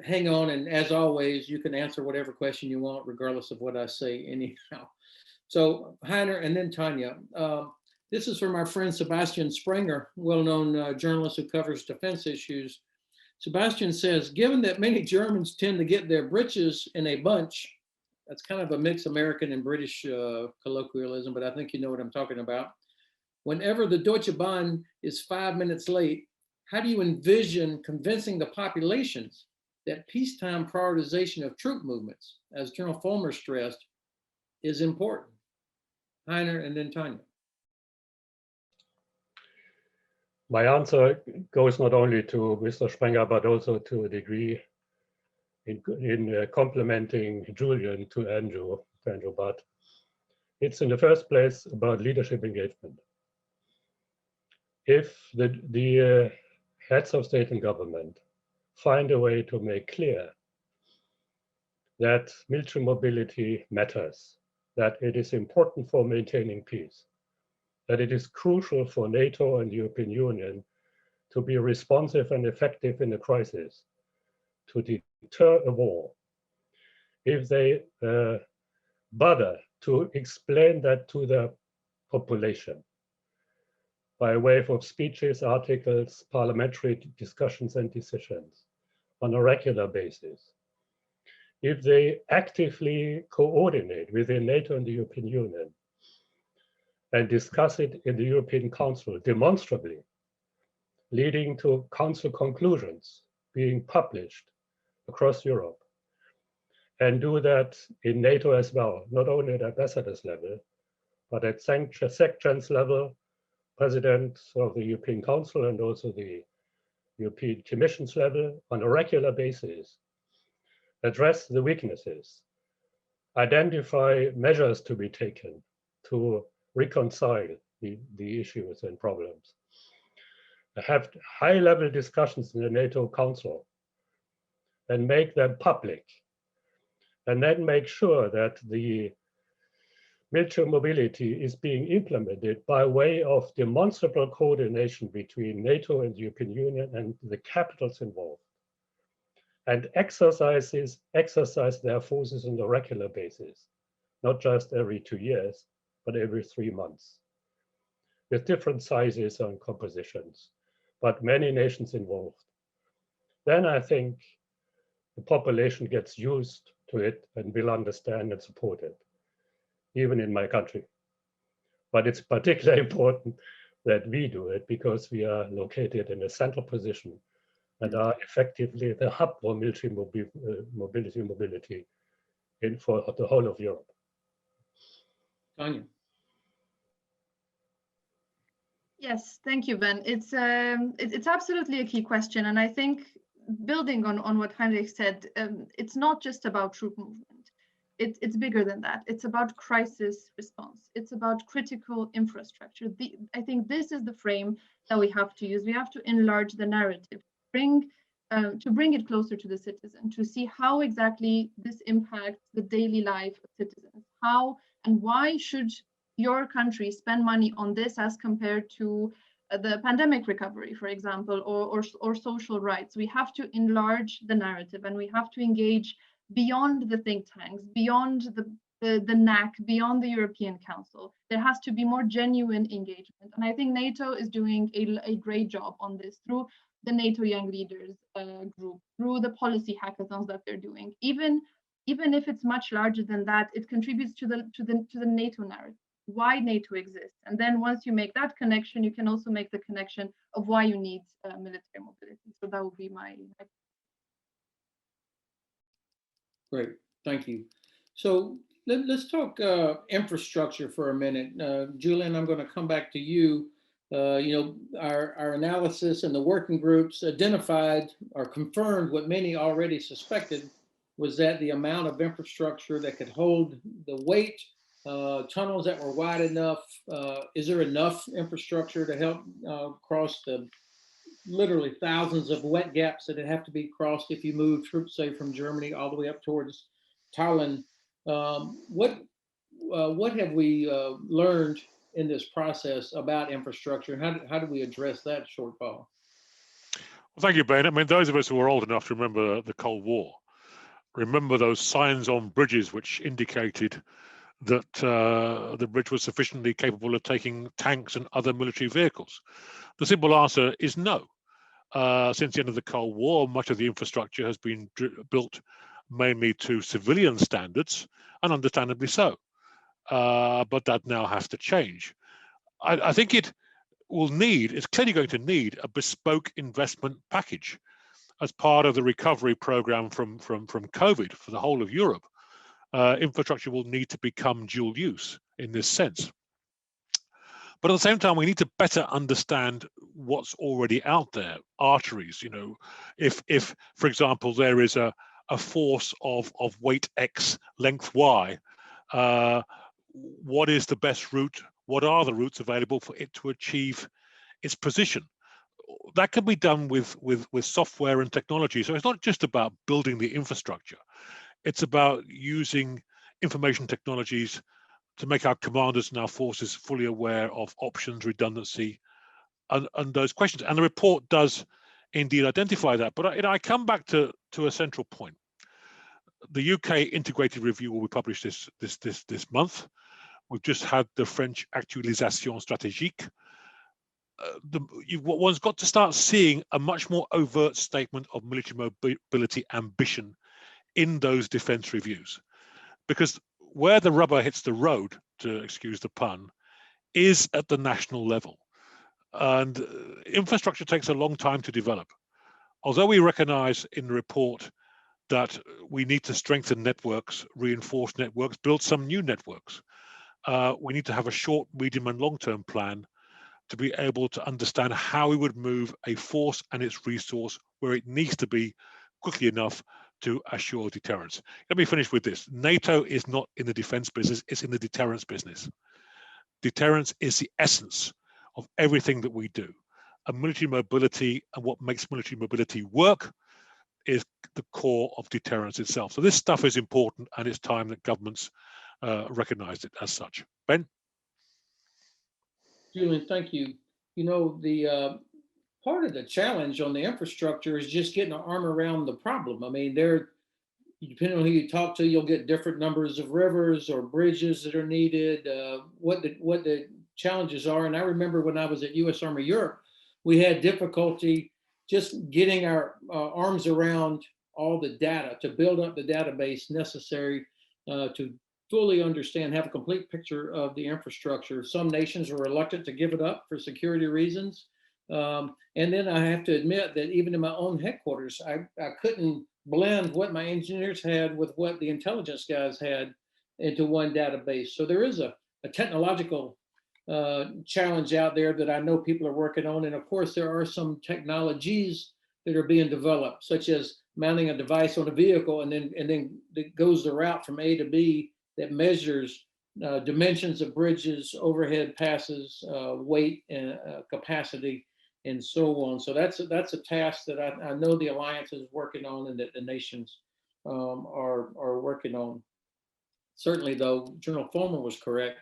hang on, and as always, you can answer whatever question you want, regardless of what I say anyhow. So Heiner and then Tania. This is from our friend Sebastian Sprenger, well-known journalist who covers defense issues. Sebastian says, given that many Germans tend to get their britches in a bunch, that's kind of a mixed American and British colloquialism, but I think you know what I'm talking about. Whenever the Deutsche Bahn is 5 minutes late, how do you envision convincing the populations that peacetime prioritization of troop movements, as General Vollmer stressed, is important? Heiner and then Tania. My answer goes not only to Mr. Sprenger, but also to a degree in complementing Julian to Andrew, but it's in the first place about leadership engagement. If the heads of state and government find a way to make clear that military mobility matters, that it is important for maintaining peace, that it is crucial for NATO and the European Union to be responsive and effective in a crisis, to deter a war. If they bother to explain that to the population by way of speeches, articles, parliamentary discussions and decisions on a regular basis, if they actively coordinate within NATO and the European Union and discuss it in the European Council demonstrably, leading to Council conclusions being published across Europe, and do that in NATO as well, not only at ambassadors level, but at sections level, presidents of the European Council and also the European Commission's level on a regular basis, address the weaknesses, identify measures to be taken to reconcile the issues and problems, have high-level discussions in the NATO Council and make them public, and then make sure that the military mobility is being implemented by way of demonstrable coordination between NATO and the European Union and the capitals involved, and exercise their forces on a regular basis, not just every 2 years, but every 3 months, with different sizes and compositions, but many nations involved. Then I think the population gets used to it and will understand and support it, even in my country. But it's particularly important that we do it because we are located in a central position and are effectively the hub for military mobility for the whole of Europe. Tania. Yes, thank you, Ben. It's absolutely a key question, and I think building on what Heinrich said, it's not just about troop movement. It's bigger than that. It's about crisis response. It's about critical infrastructure. I think this is the frame that we have to use. We have to enlarge the narrative, to bring it closer to the citizen, to see how exactly this impacts the daily life of citizens. How and why should your country spend money on this as compared to the pandemic recovery, for example, or social rights? We have to enlarge the narrative, and we have to engage beyond the think tanks, beyond the NAC, beyond the European Council. There has to be more genuine engagement. And I think NATO is doing a great job on this through the NATO Young Leaders group, through the policy hackathons that they're doing. Even if it's much larger than that, it contributes to the NATO narrative. why NATO exists. And then once you make that connection, you can also make the connection of why you need military mobility. So that would be my. Great, thank you. So let's talk infrastructure for a minute. Julian, I'm going to come back to you. Our analysis and the working groups identified or confirmed what many already suspected, was that the amount of infrastructure that could hold the weight, tunnels that were wide enough, is there enough infrastructure to help cross the literally thousands of wet gaps that have to be crossed if you move troops, say, from Germany all the way up towards Thailand? What have we learned in this process about infrastructure, and how do we address that shortfall? Well, thank you, Ben. I mean, those of us who are old enough to remember the Cold War, remember those signs on bridges which indicated that the bridge was sufficiently capable of taking tanks and other military vehicles. The simple answer is no. Since the end of the Cold War, much of the infrastructure has been built mainly to civilian standards, and understandably so. But that now has to change. I think it's clearly going to need a bespoke investment package as part of the recovery program from COVID for the whole of Europe. Infrastructure will need to become dual use in this sense. But at the same time, we need to better understand what's already out there. Arteries, if for example, there is a force of weight X, length Y, what is the best route? What are the routes available for it to achieve its position? That can be done with software and technology. So it's not just about building the infrastructure. It's about using information technologies to make our commanders and our forces fully aware of options, redundancy, and those questions. And the report does indeed identify that. But I come back to a central point. The UK integrated review will be published this month. We've just had the French actualisation stratégique. One's got to start seeing a much more overt statement of military mobility ambition in those defense reviews, because where the rubber hits the road, to excuse the pun, is at the national level. And infrastructure takes a long time to develop. Although we recognize in the report that we need to strengthen networks, reinforce networks, build some new networks, we need to have a short, medium, and long-term plan to be able to understand how we would move a force and its resource where it needs to be quickly enough to assure deterrence. Let me finish with this. NATO is not in the defense business, it's in the deterrence business. Deterrence is the essence of everything that we do. And military mobility and what makes military mobility work is the core of deterrence itself. So this stuff is important, and it's time that governments recognize it as such. Ben? Julian, thank you. The part of the challenge on the infrastructure is just getting an arm around the problem. I mean, depending on who you talk to, you'll get different numbers of rivers or bridges that are needed, what the challenges are. And I remember when I was at U.S. Army Europe, we had difficulty just getting our arms around all the data to build up the database necessary to fully understand, have a complete picture of the infrastructure. Some nations were reluctant to give it up for security reasons. And then I have to admit that even in my own headquarters, I couldn't blend what my engineers had with what the intelligence guys had into one database. So there is a technological challenge out there that I know people are working on. And of course, there are some technologies that are being developed, such as mounting a device on a vehicle and then it goes the route from A to B that measures dimensions of bridges, overhead passes, weight, and capacity, and so on. So that's a task that I know the alliance is working on, and that the nations are working on. Certainly, though, General Vollmer was correct.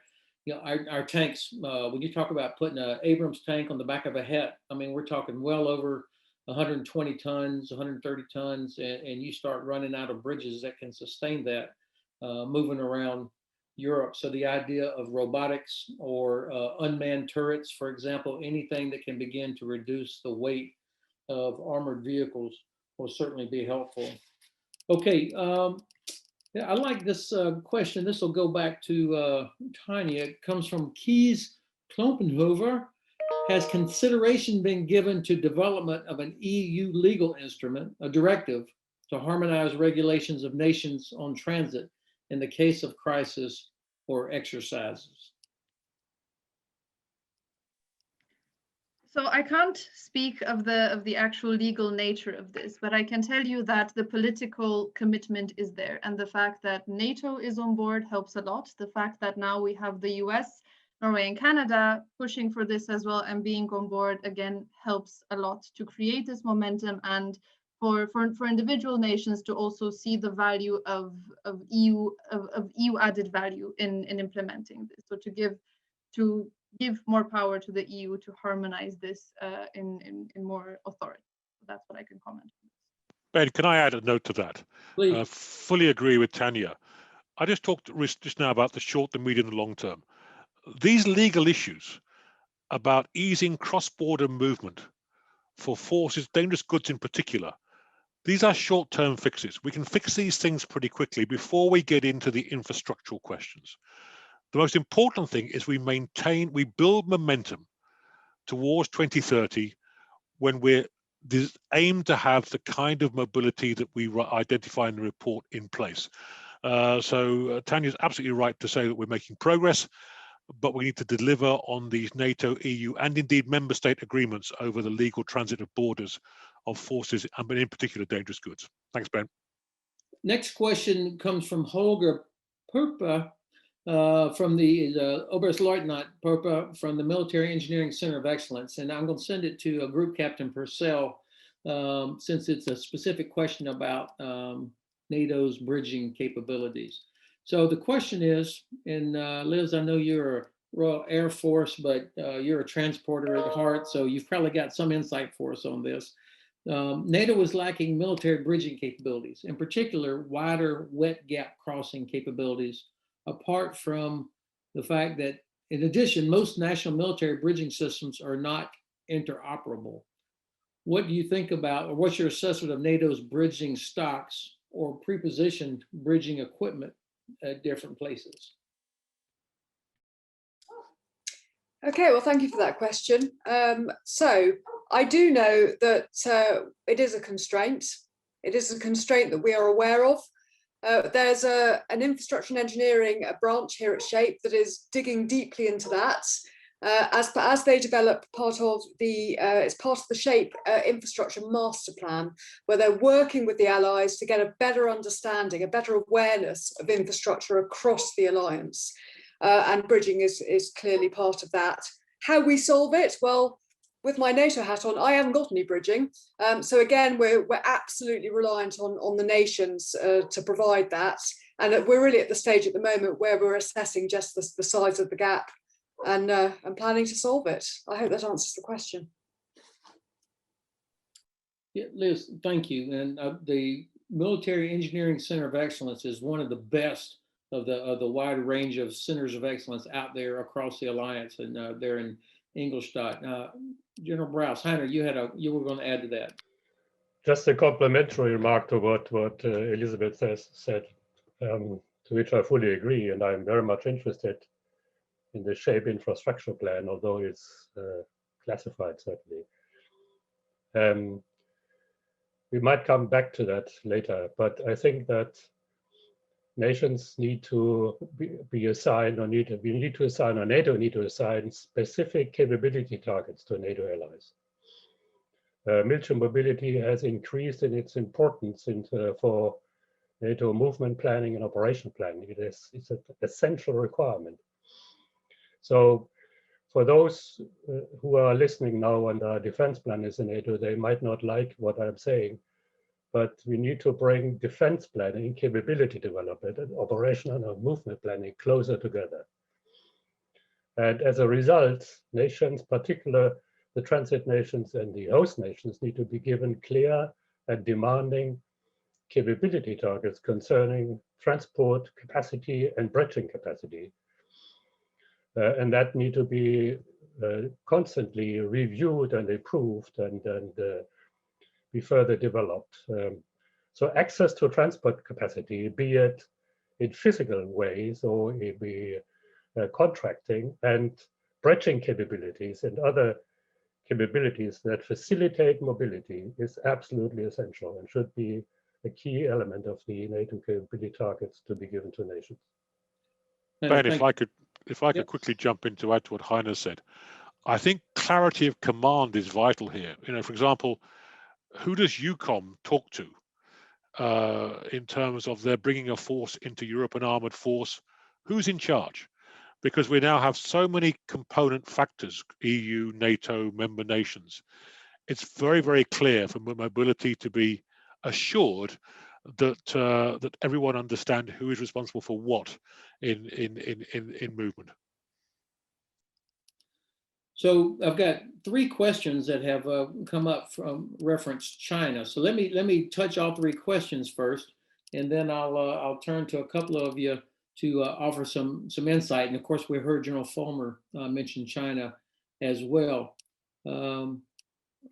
Our tanks. When you talk about putting an Abrams tank on the back of a Het, I mean, we're talking well over 120 tons, 130 tons, and you start running out of bridges that can sustain that moving around Europe. So the idea of robotics or unmanned turrets, for example, anything that can begin to reduce the weight of armored vehicles will certainly be helpful. Okay, Yeah, I like this question. This will go back to Tania. It comes from Keys Klompenhover. Has consideration been given to development of an EU legal instrument, a directive, to harmonize regulations of nations on transit in the case of crisis or exercises? So I can't speak of the actual legal nature of this, but I can tell you that the political commitment is there, and the fact that NATO is on board helps a lot. The fact that now we have the US, Norway, and Canada pushing for this as well and being on board again helps a lot to create this momentum, and for individual nations to also see the value of EU added value in implementing this. So to give more power to the EU to harmonize this in more authority. So that's what I can comment on. Ben, can I add a note to that? Please. Fully agree with Tania. I just talked just now about the short, the medium, and long term. These legal issues about easing cross-border movement for forces, dangerous goods in particular, these are short-term fixes. We can fix these things pretty quickly before we get into the infrastructural questions. The most important thing is we build momentum towards 2030 when we're aimed to have the kind of mobility that we identify in the report in place. So Tania's absolutely right to say that we're making progress, but we need to deliver on these NATO, EU, and indeed member state agreements over the legal transit of borders of forces, and in particular dangerous goods. Thanks, Ben. Next question comes from Holger Purpa from the Oberstleutnant Purpa from the Military Engineering Center of Excellence. And I'm going to send it to Group Captain Purcell since it's a specific question about NATO's bridging capabilities. So the question is, and Liz, I know you're a Royal Air Force, but you're a transporter at heart, so you've probably got some insight for us on this. NATO is lacking military bridging capabilities, in particular, wider wet gap crossing capabilities, apart from the fact that, in addition, most national military bridging systems are not interoperable. What do you think about, or what's your assessment of NATO's bridging stocks or prepositioned bridging equipment at different places? Okay, well, thank you for that question. So I do know that it is a constraint. It is a constraint that we are aware of. There's an infrastructure and engineering branch here at SHAPE that is digging deeply into that. As they develop it's part of the SHAPE infrastructure master plan, where they're working with the allies to get a better understanding, a better awareness of infrastructure across the alliance. And bridging is clearly part of that. How we solve it? Well, with my NATO hat on, I haven't got any bridging. So again, we're absolutely reliant on the nations to provide that. And we're really at the stage at the moment where we're assessing just the size of the gap and planning to solve it. I hope that answers the question. Yeah, Liz, thank you. And the Military Engineering Center of Excellence is one of the best of the wide range of centers of excellence out there across the alliance, and they're in Ingolstadt. General Brauss, Heinrich, you were going to add to that. Just a complimentary remark to what Elizabeth said, to which I fully agree, and I'm very much interested in the SHAPE infrastructure plan, although it's classified certainly. We might come back to that later, but I think that nations need to be assigned, or we need to assign, or NATO need to assign specific capability targets to NATO allies. Military mobility has increased in its importance for NATO movement planning and operation planning. It's an essential requirement. So for those who are listening now and are defense planners in NATO, they might not like what I'm saying, but we need to bring defense planning, capability development, and operational and movement planning closer together. And as a result, nations, particularly the transit nations and the host nations, need to be given clear and demanding capability targets concerning transport capacity and bridging capacity. And that need to be constantly reviewed and improved and be further developed. So access to transport capacity, be it in physical ways, or maybe contracting and bridging capabilities and other capabilities that facilitate mobility is absolutely essential and should be a key element of the NATO capability targets to be given to nations. Ben, if I could quickly jump in to add to what Heiner said, I think clarity of command is vital here. You know, for example, who does EUCOM talk to in terms of their bringing a force into Europe, an armored force? Who's in charge? Because we now have so many component factors, EU, NATO, member nations. It's very, very clear for mobility to be assured that that everyone understands who is responsible for what in movement. So I've got 3 questions that have come up from reference China. So let me touch all 3 questions first, and then I'll turn to a couple of you to offer some insight. And of course, we heard General Vollmer mention China as well.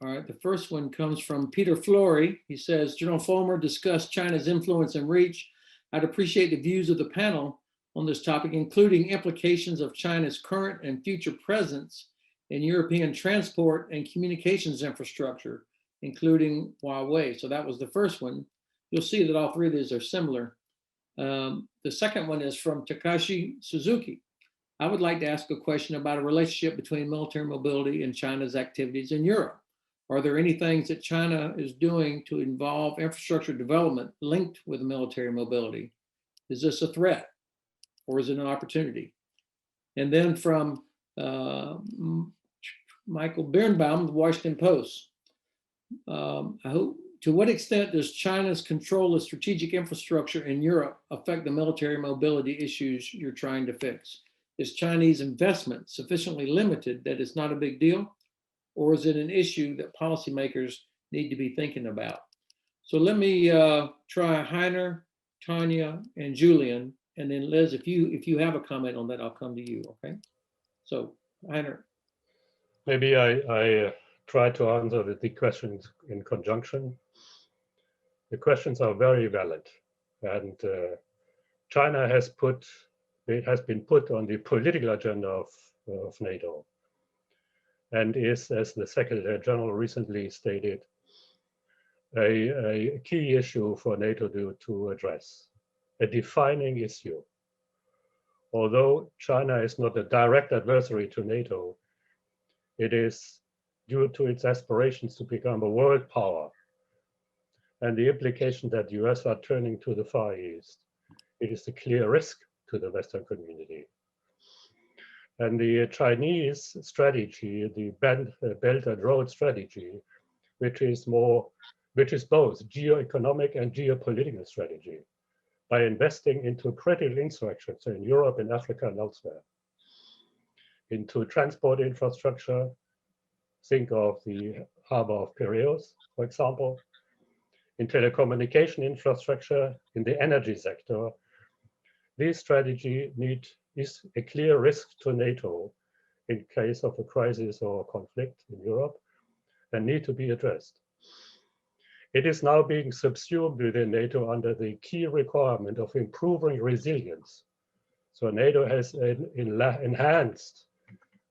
All right, the first one comes from Peter Flory. He says, General Vollmer discussed China's influence and reach. I'd appreciate the views of the panel on this topic, including implications of China's current and future presence in European transport and communications infrastructure, including Huawei. So that was the first one. You'll see that all 3 of these are similar. The second one is from Takashi Suzuki. I would like to ask a question about a relationship between military mobility and China's activities in Europe. Are there any things that China is doing to involve infrastructure development linked with military mobility? Is this a threat or is it an opportunity? And then from Michael Birnbaum, the Washington Post. To what extent does China's control of strategic infrastructure in Europe affect the military mobility issues you're trying to fix? Is Chinese investment sufficiently limited that it's not a big deal? Or is it an issue that policymakers need to be thinking about? So let me try Heiner, Tania, and Julian, and then Liz, if you have a comment on that, I'll come to you, okay? So Heiner. Maybe I try to answer the questions in conjunction. The questions are very valid, and China has been put on the political agenda of NATO, and is, as the Secretary General recently stated, a key issue for NATO to address, a defining issue. Although China is not a direct adversary to NATO, it is due to its aspirations to become a world power and the implication that the US are turning to the Far East. It is a clear risk to the Western community. And the Chinese strategy, the Belt and Road strategy, which is both geo-economic and geopolitical strategy, by investing into critical infrastructure in Europe and Africa and elsewhere, into transport infrastructure, think of the harbor of Piraeus, for example, in telecommunication infrastructure, in the energy sector. This strategy is a clear risk to NATO in case of a crisis or a conflict in Europe and need to be addressed. It is now being subsumed within NATO under the key requirement of improving resilience. So NATO has an enhanced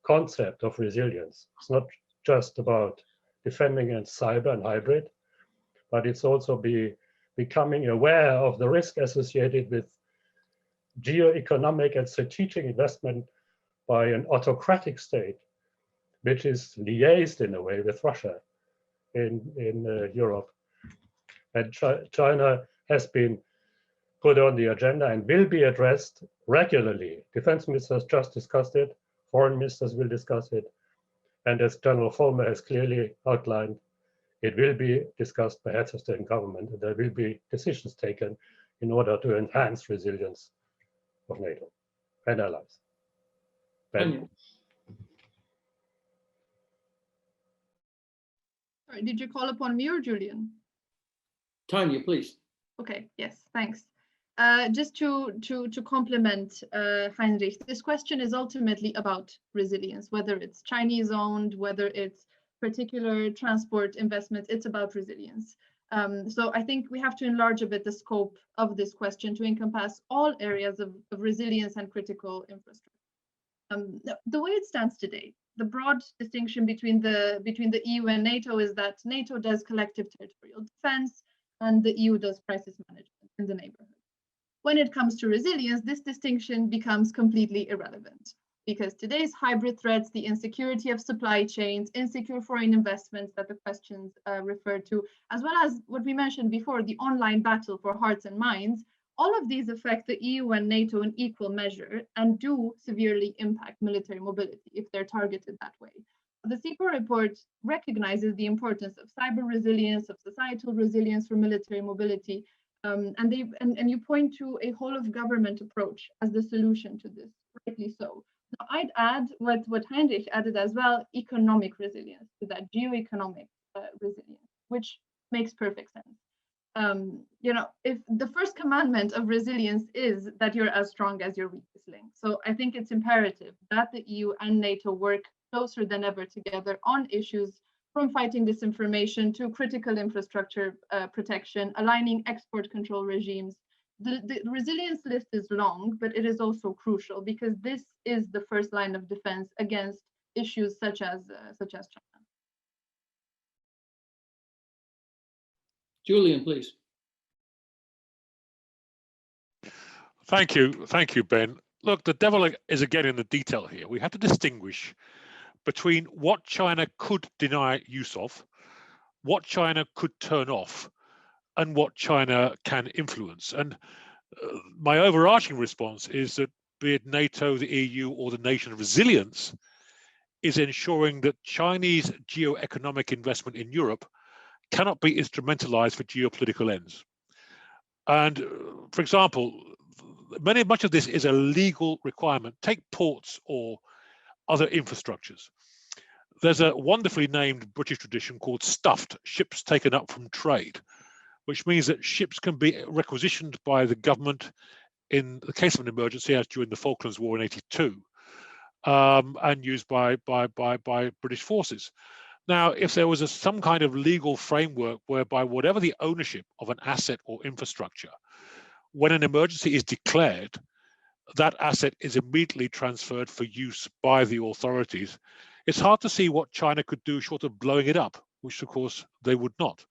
concept of resilience. It's not just about defending against cyber and hybrid, but it's also becoming aware of the risk associated with geo-economic and strategic investment by an autocratic state, which is liaised in a way with Russia in Europe. And China has been put on the agenda and will be addressed regularly. Defense ministers just discussed it, foreign ministers will discuss it. And as General Vollmer has clearly outlined, it will be discussed by heads of state and government, and there will be decisions taken in order to enhance resilience of NATO and allies. Ben. Sorry, did you call upon me or Julian? Tania, please. Okay, yes, thanks. Just to complement Heinrich, this question is ultimately about resilience, whether it's Chinese owned, whether it's particular transport investments, it's about resilience. So I think we have to enlarge a bit the scope of this question to encompass all areas of resilience and critical infrastructure. The way it stands today, the broad distinction between the EU and NATO is that NATO does collective territorial defense and the EU does crisis management in the neighborhood. When it comes to resilience, this distinction becomes completely irrelevant because today's hybrid threats, the insecurity of supply chains, insecure foreign investments that the questions referred to, as well as what we mentioned before, the online battle for hearts and minds, all of these affect the EU and NATO in equal measure and do severely impact military mobility if they're targeted that way. The CEPA report recognizes the importance of cyber resilience, of societal resilience for military mobility, and you point to a whole of government approach as the solution to this, rightly so. Now, I'd add what Heinrich added as well, economic resilience to that, geo-economic resilience, which makes perfect sense. You know, if the first commandment of resilience is that you're as strong as your weakest link. So I think it's imperative that the EU and NATO work closer than ever together on issues from fighting disinformation to critical infrastructure protection, aligning export control regimes. The resilience list is long, but it is also crucial because this is the first line of defense against issues such as China. Julian, please. Thank you, Ben. Look, the devil is again in the detail here. We have to distinguish between what China could deny use of, what China could turn off, and what China can influence. And my overarching response is that be it NATO, the EU, or the nation of resilience is ensuring that Chinese geo-economic investment in Europe cannot be instrumentalized for geopolitical ends. And for example, much of this is a legal requirement. Take ports or other infrastructures. There's a wonderfully named British tradition called stuffed, ships taken up from trade, which means that ships can be requisitioned by the government in the case of an emergency, as during the Falklands War in '82, and used by British forces. Now, if there was some kind of legal framework whereby whatever the ownership of an asset or infrastructure, when an emergency is declared, that asset is immediately transferred for use by the authorities, it's hard to see what China could do short of blowing it up, which of course they would not.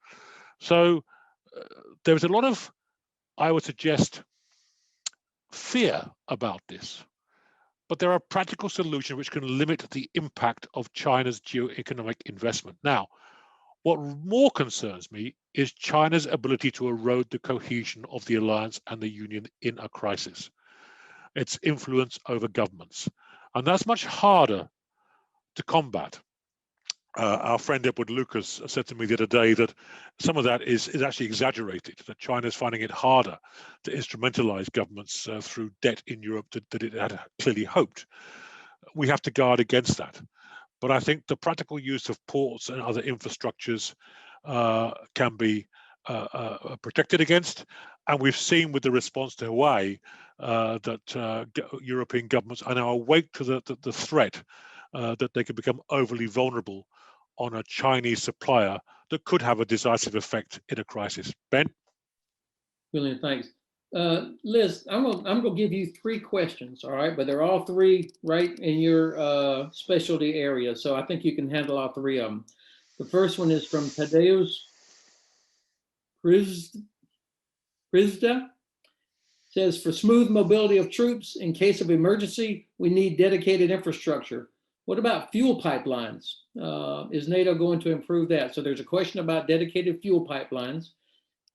So there's a lot of, I would suggest, fear about this. But there are practical solutions which can limit the impact of China's geo-economic investment. Now, what more concerns me is China's ability to erode the cohesion of the alliance and the union in a crisis, its influence over governments. And that's much harder to combat. Our friend Edward Lucas said to me the other day that some of that is actually exaggerated, that China is finding it harder to instrumentalize governments through debt in Europe that it had clearly hoped. We have to guard against that. But I think the practical use of ports and other infrastructures can be protected against. And we've seen with the response to Hawaii that European governments are now awake to the threat that they could become overly vulnerable on a Chinese supplier that could have a decisive effect in a crisis. Ben? Brilliant, thanks. Liz, I'm gonna give you 3 questions, all right? But they're all 3 right in your specialty area, so I think you can handle all 3 of them. The first one is from Tadeusz Prizda. Says, for smooth mobility of troops in case of emergency, we need dedicated infrastructure. What about fuel pipelines? Is NATO going to improve that? So there's a question about dedicated fuel pipelines.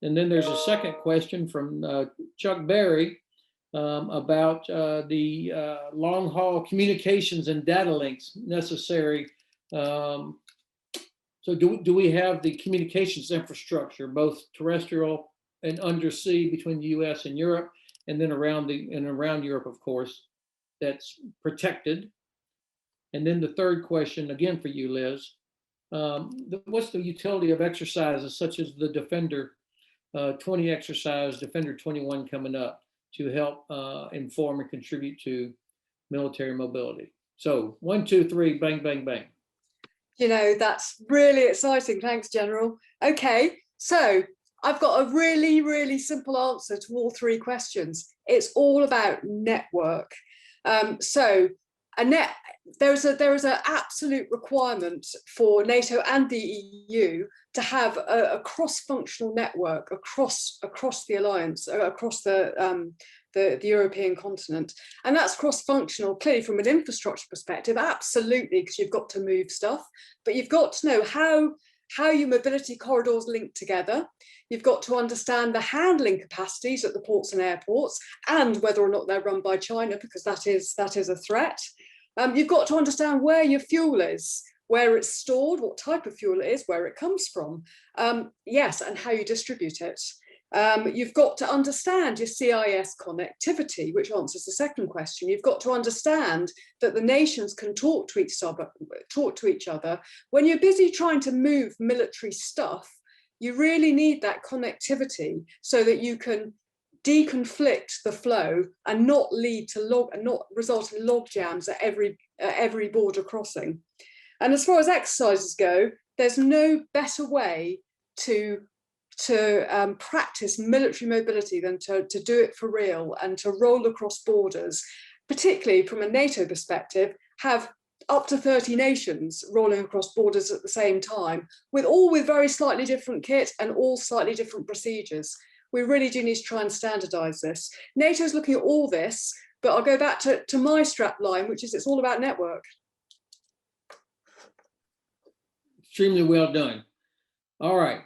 And then there's a second question from Chuck Berry about the long haul communications and data links necessary. So do we have the communications infrastructure, both terrestrial and undersea between the US and Europe, and then around Europe, of course, that's protected? And then the third question, again for you, Liz, what's the utility of exercises such as the Defender 20 exercise, Defender 21 coming up to help inform and contribute to military mobility? So 1, 2, 3, bang, bang, bang. You know, that's really exciting. Thanks, General. Okay, So I've got a really, really simple answer to all three questions. It's all about network. There is an absolute requirement for NATO and the EU to have a cross-functional network across the alliance, across the European continent. And that's cross-functional, clearly from an infrastructure perspective, absolutely, because you've got to move stuff, but you've got to know how your mobility corridors link together. You've got to understand the handling capacities at the ports and airports, and whether or not they're run by China, because that is a threat. You've got to understand where your fuel is, where it's stored, what type of fuel it is, where it comes from, yes, and how you distribute it. You've got to understand your CIS connectivity, which answers the second question. You've got to understand that the nations can talk to each other. When you're busy trying to move military stuff, you really need that connectivity so that you can deconflict the flow and not result in log jams at every border crossing. And as far as exercises go, there's no better way to practice military mobility than to do it for real and to roll across borders, particularly from a NATO perspective, have up to 30 nations rolling across borders at the same time, with very slightly different kit and all slightly different procedures. We really do need to try and standardize this. NATO's looking at all this, but I'll go back to my strap line, which is it's all about network. Extremely well done. All right.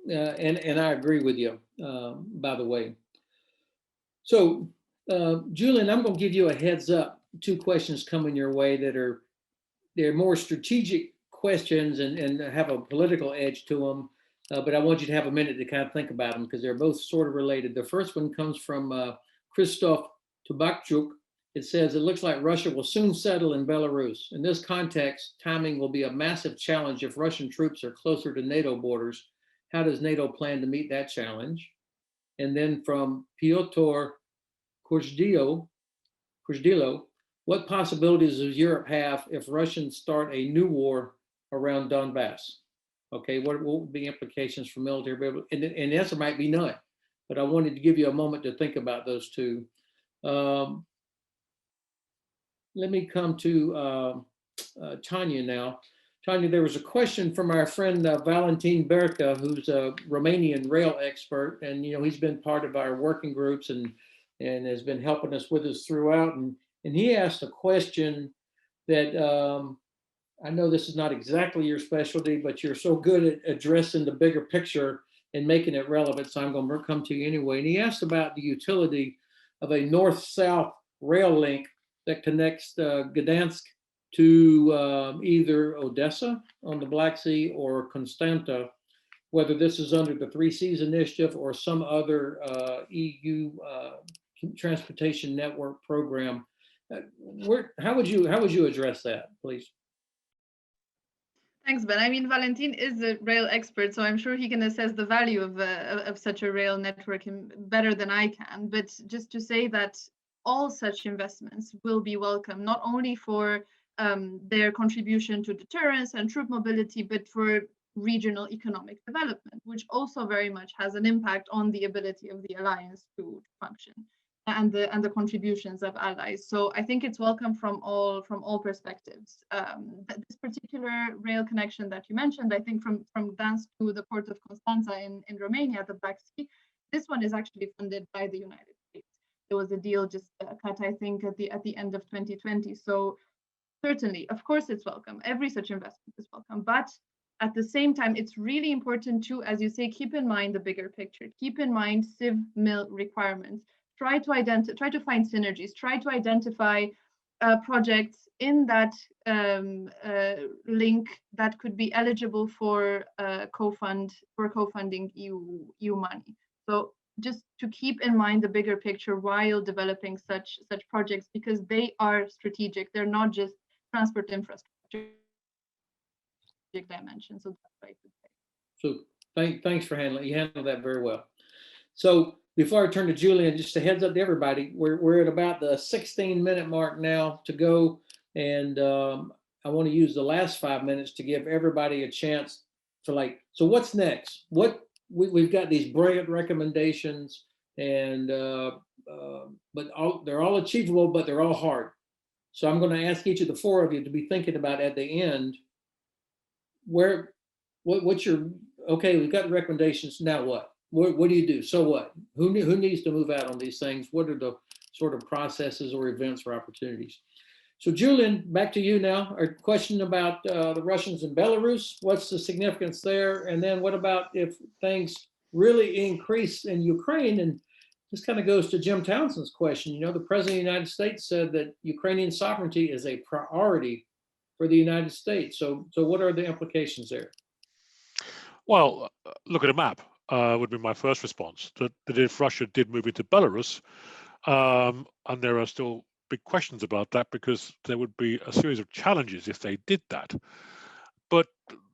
And I agree with you, by the way. So, Julian, I'm going to give you a heads up. 2 questions coming your way they're more strategic questions and have a political edge to them. But I want you to have a minute to kind of think about them because they're both sort of related. The first one comes from Krzysztof Tubakchuk. It says, it looks like Russia will soon settle in Belarus. In this context, timing will be a massive challenge if Russian troops are closer to NATO borders. How does NATO plan to meet that challenge? And then from Piotr Kurzilo, what possibilities does Europe have if Russians start a new war around Donbass? Okay, what would be implications for military? And the answer might be none, but I wanted to give you a moment to think about those two. Let me come to Tania now. Tania, there was a question from our friend Valentin Berca, who's a Romanian rail expert, and he's been part of our working groups and has been helping us with us throughout. And he asked a question that I know this is not exactly your specialty, but you're so good at addressing the bigger picture and making it relevant, so I'm going to come to you anyway. And he asked about the utility of a north-south rail link that connects Gdansk to either Odessa on the Black Sea or Constanta, whether this is under the 3 Seas Initiative or some other EU transportation network program. How would you address that, please? Thanks, Ben. I mean, Valentin is a rail expert, so I'm sure he can assess the value of such a rail network better than I can. But just to say that all such investments will be welcome, not only for their contribution to deterrence and troop mobility, but for regional economic development, which also very much has an impact on the ability of the alliance to function and the contributions of allies. So I think it's welcome from all perspectives. This particular rail connection that you mentioned, I think from Gdansk to the port of Constanța in Romania, the Black Sea, this one is actually funded by the United States. There was a deal just cut, I think, at the end of 2020. So certainly, of course, it's welcome. Every such investment is welcome, but at the same time, it's really important to, as you say, keep in mind the bigger picture. Keep in mind civ-mil requirements. Try to find synergies. Try to identify projects in that link that could be eligible for co-funding EU money. So just to keep in mind the bigger picture while developing such projects, because they are strategic. They're not just transport infrastructure dimension. So that's what I could say. So thanks for you handled that very well. So before I turn to Julian, just a heads up to everybody, we're at about the 16-minute mark now to go, and I want to use the last 5 minutes to give everybody a chance to so what's next? What we've got these brilliant recommendations, and but they're all achievable, but they're all hard. So I'm going to ask each of the four of you to be thinking about at the end, what's your, okay, we've got the recommendations, now what? What do you do? So what? Who needs to move out on these things? What are the sort of processes or events or opportunities? So Julian, back to you now. A question about the Russians in Belarus. What's the significance there? And then what about if things really increase in Ukraine? And this kind of goes to Jim Townsend's question. You know, the President of the United States said that Ukrainian sovereignty is a priority for the United States. So what are the implications there? Well, look at a map would be my first response. That if Russia did move into Belarus, and there are still big questions about that because there would be a series of challenges if they did that. But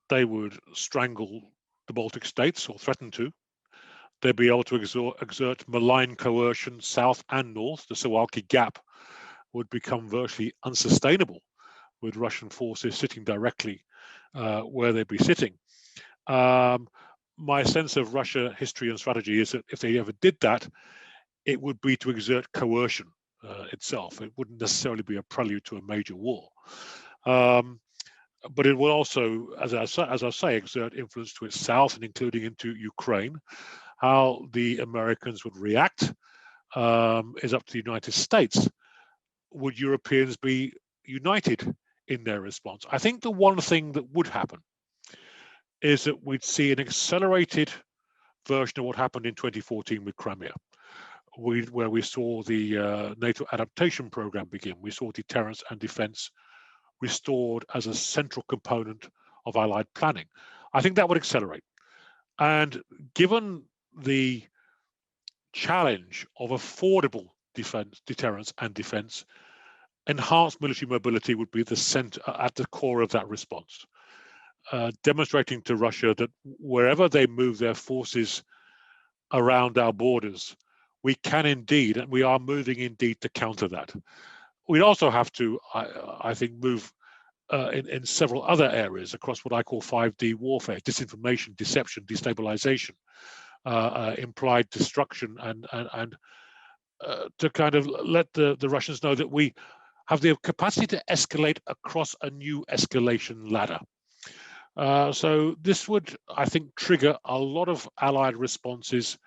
they would strangle the Baltic states or threaten to. They'd be able to exert malign coercion south and north. The Suwalki Gap would become virtually unsustainable with Russian forces sitting directly where they'd be sitting. My sense of Russia history and strategy is that if they ever did that, it would be to exert coercion itself. It wouldn't necessarily be a prelude to a major war. But it will also, as I say, exert influence to its south and including into Ukraine. How the Americans would react is up to the United States. Would Europeans be united in their response? I think the one thing that would happen is that we'd see an accelerated version of what happened in 2014 with Crimea, where we saw the NATO adaptation program begin. We saw deterrence and defense restored as a central component of Allied planning. I think that would accelerate. And given the challenge of affordable deterrence and defense, enhanced military mobility would be the center at the core of that response, demonstrating to Russia that wherever they move their forces around our borders, we can indeed, and we are moving indeed to counter that. We'd also have to, I think, move in several other areas across what I call 5D warfare: disinformation, deception, destabilization, implied destruction, and to kind of let the Russians know that we have the capacity to escalate across a new escalation ladder. So this would, I think, trigger a lot of Allied responses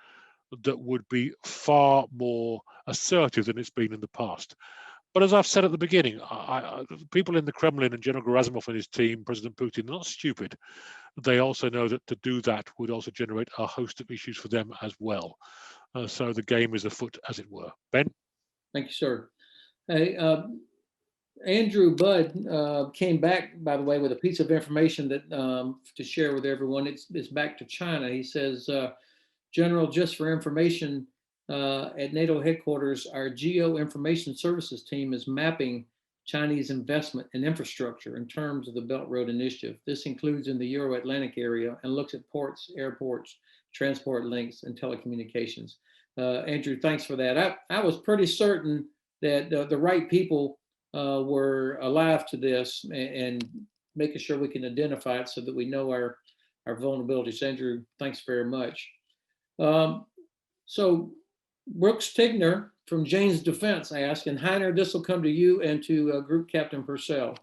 that would be far more assertive than it's been in the past. But as I've said at the beginning, people in the Kremlin and General Gerasimov and his team, President Putin, are not stupid. They also know that to do that would also generate a host of issues for them as well. So the game is afoot, as it were. Ben? Thank you, sir. Hey, Andrew Budd came back, by the way, with a piece of information that to share with everyone. It's back to China. He says, General, just for information, at NATO headquarters, our Geo-Information Services team is mapping Chinese investment in infrastructure in terms of the Belt Road Initiative. This includes in the Euro-Atlantic area and looks at ports, airports, transport links, and telecommunications. Andrew, thanks for that. I was pretty certain that the right people were alive to this and making sure we can identify it so that we know our vulnerabilities. Andrew, thanks very much. So Brooks Tigner from Jane's Defense asked, and Heiner, this will come to you and to Group Captain Purcell,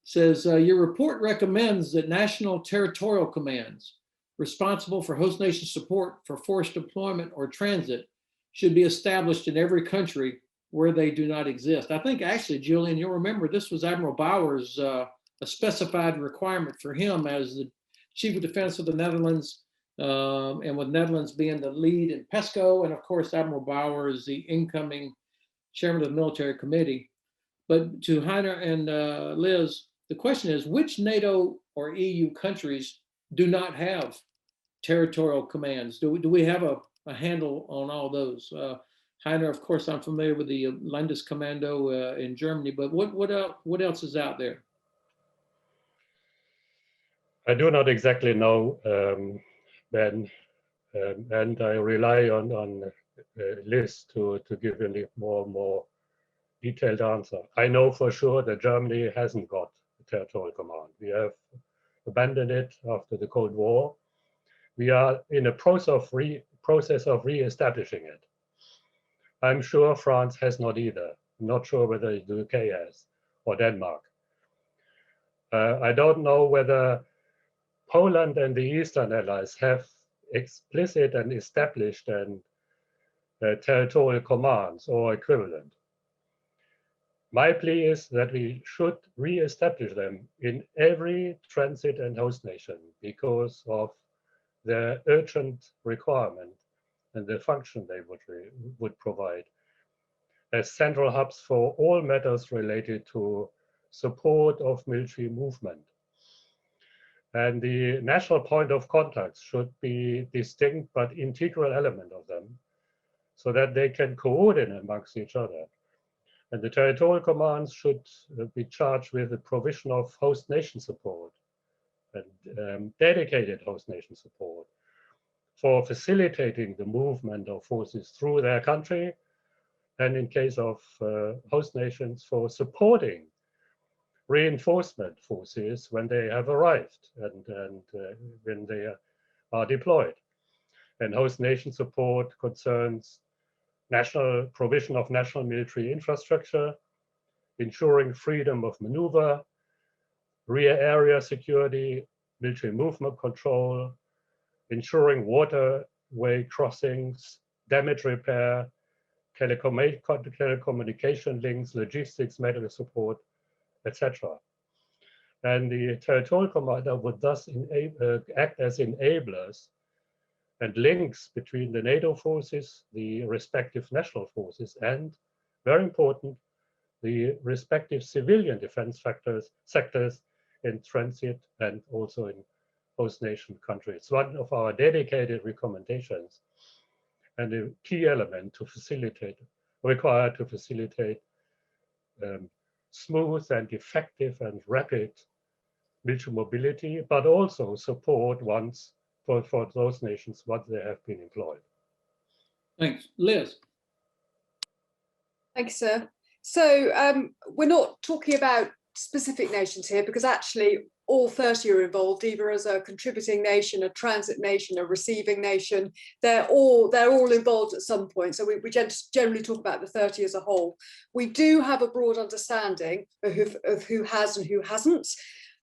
says, your report recommends that national territorial commands responsible for host nation support for forced deployment or transit should be established in every country where they do not exist. I think actually, Julian, you'll remember this was Admiral Bauer's a specified requirement for him as the Chief of Defense of the Netherlands, and with Netherlands being the lead in PESCO, and of course, Admiral Bauer is the incoming chairman of the military committee. But to Heiner and Liz, the question is, which NATO or EU countries do not have territorial commands? Do we have a handle on all those? Heiner, of course, I'm familiar with the Landeskommando in Germany, but what else is out there? I do not exactly know, Ben, and I rely on Liz to give a more detailed answer. I know for sure that Germany hasn't got a territorial command. We have abandoned it after the Cold War. We are in a process of re-establishing it. I'm sure France has not either. I'm not sure whether the UK has, or Denmark. I don't know whether Poland and the Eastern Allies have explicit and established and territorial commands or equivalent. My plea is that we should re-establish them in every transit and host nation because of their urgent requirement and the function they would provide as central hubs for all matters related to support of military movement. And the national point of contact should be distinct but integral element of them so that they can coordinate amongst each other. And the territorial commands should be charged with the provision of host nation support and dedicated host nation support for facilitating the movement of forces through their country, and in case of host nations, for supporting reinforcement forces when they have arrived and when they are deployed. And host nation support concerns national provision of national military infrastructure, ensuring freedom of maneuver, rear area security, military movement control, ensuring waterway crossings, damage repair, telecommunication links, logistics, medical support, etc. And the territorial commander would thus act as enablers and links between the NATO forces, the respective national forces, and, very important, the respective civilian defense sectors in transit and also in host nation countries. It's one of our dedicated recommendations and a key element to facilitate, required to facilitate smooth and effective and rapid military mobility, but also support once for those nations once they have been employed. Thanks. Liz. Thank you, sir. So we're not talking about specific nations here because actually all 30 are involved, either as a contributing nation, a transit nation, a receiving nation. They're all involved at some point. So we generally talk about the 30 as a whole. We do have a broad understanding of who has and who hasn't.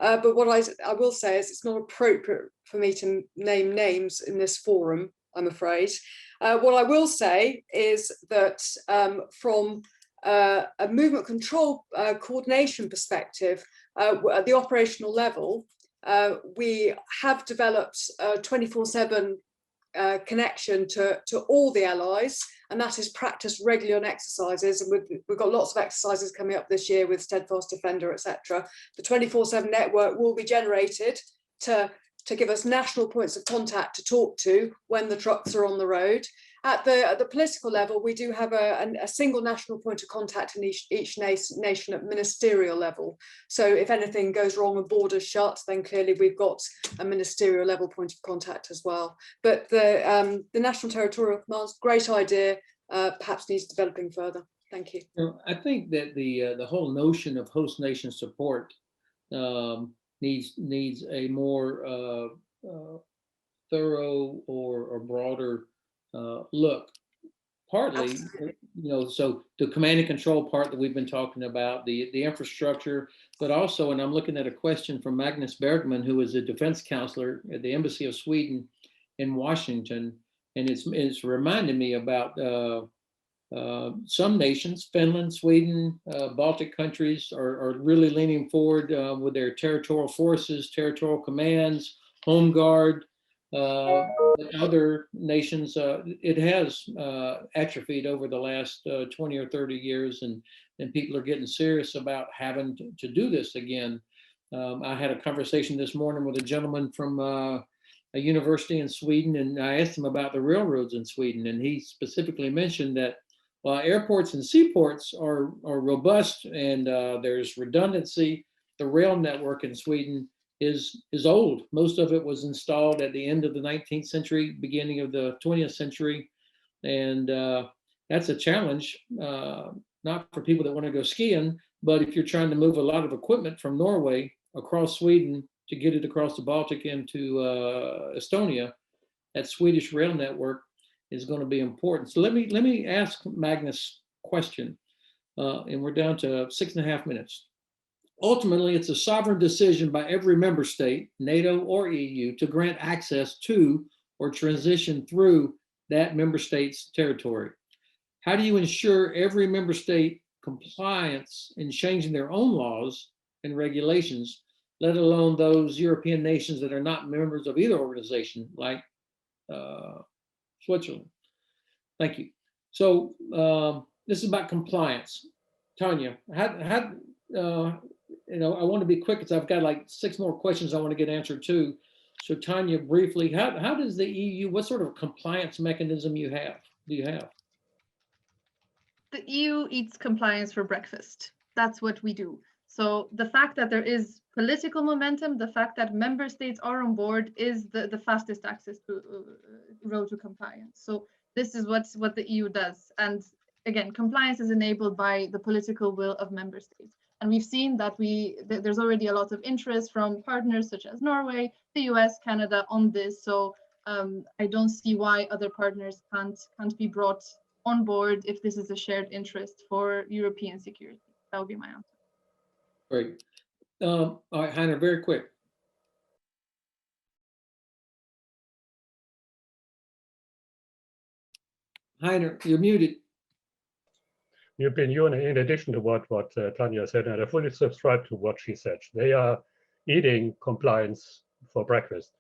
But what I will say is it's not appropriate for me to name names in this forum, I'm afraid. What I will say is that from a movement control coordination perspective, at the operational level, we have developed a 24/7 connection to all the allies, and that is practiced regularly on exercises. And we've got lots of exercises coming up this year with Steadfast Defender, etc. The 24/7 network will be generated to give us national points of contact to talk to when the trucks are on the road. At the political level, we do have a single national point of contact in each nation at ministerial level. So if anything goes wrong and borders shut, then clearly we've got a ministerial level point of contact as well. But the National Territorial Command's great idea, perhaps needs developing further. Thank you. I think that the whole notion of host nation support needs a more thorough or broader look. Partly, so the command and control part that we've been talking about, the infrastructure, but also, and I'm looking at a question from Magnus Bergman, who is a defense counselor at the Embassy of Sweden in Washington, and it's reminding me about some nations, Finland, Sweden, Baltic countries are really leaning forward with their territorial forces, territorial commands, home guard. Other nations, it has atrophied over the last 20 or 30 years, and people are getting serious about having to do this again. I had a conversation this morning with a gentleman from a university in Sweden, and I asked him about the railroads in Sweden, and he specifically mentioned that while airports and seaports are robust and there's redundancy, the rail network in Sweden is old. Most of it was installed at the end of the 19th century, beginning of the 20th century. And that's a challenge, not for people that want to go skiing, but if you're trying to move a lot of equipment from Norway across Sweden to get it across the Baltic into Estonia, that Swedish rail network is going to be important. So let me ask Magnus a question, and we're down to 6.5 minutes. Ultimately, it's a sovereign decision by every member state, NATO or EU, to grant access to or transition through that member state's territory. How do you ensure every member state compliance in changing their own laws and regulations, let alone those European nations that are not members of either organization, like Switzerland? Thank you. So this is about compliance. Tania, I want to be quick because I've got like 6 more questions I want to get answered too. So Tania, briefly, how does the EU, what sort of compliance mechanism do you have? The EU eats compliance for breakfast. That's what we do. So the fact that there is political momentum, the fact that member states are on board is the fastest access to road to compliance. So this is what the EU does. And again, compliance is enabled by the political will of member states. And we've seen that there's already a lot of interest from partners such as Norway, the US, Canada on this. So I don't see why other partners can't be brought on board if this is a shared interest for European security. That would be my answer. Great. All right, Heiner, very quick. Heiner, you're muted. European Union, in addition to what Tania said, and I fully subscribe to what she said, they are eating compliance for breakfast.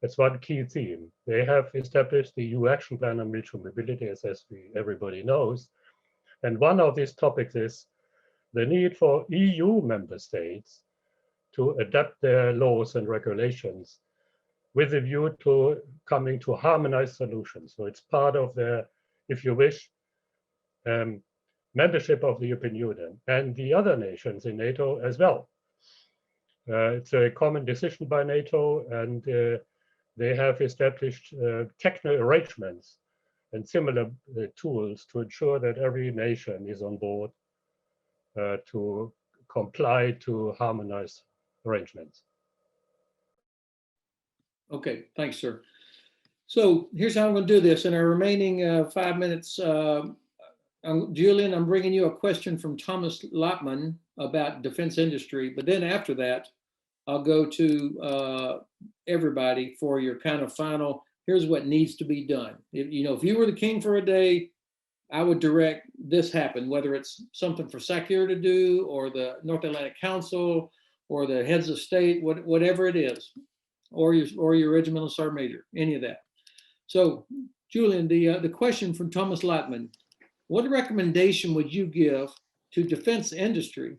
That's one key theme. They have established the EU Action Plan on Military Mobility, as everybody knows. And one of these topics is the need for EU member states to adapt their laws and regulations with a view to coming to harmonized solutions. So it's part of their, if you wish, membership of the European Union and the other nations in NATO as well. It's a common decision by NATO, and they have established technical arrangements and similar tools to ensure that every nation is on board to comply to harmonized arrangements. Okay, thanks, sir. So here's how I'm going to do this. In our remaining 5 minutes, Julian, I'm bringing you a question from Thomas Lotman about defense industry, but then after that, I'll go to everybody for your kind of final, here's what needs to be done. If you were the king for a day, I would direct this happen, whether it's something for SACEUR to do, or the North Atlantic Council, or the heads of state, whatever it is, or your regimental sergeant major, any of that. So, Julian, the question from Thomas Lotman: what recommendation would you give to defense industry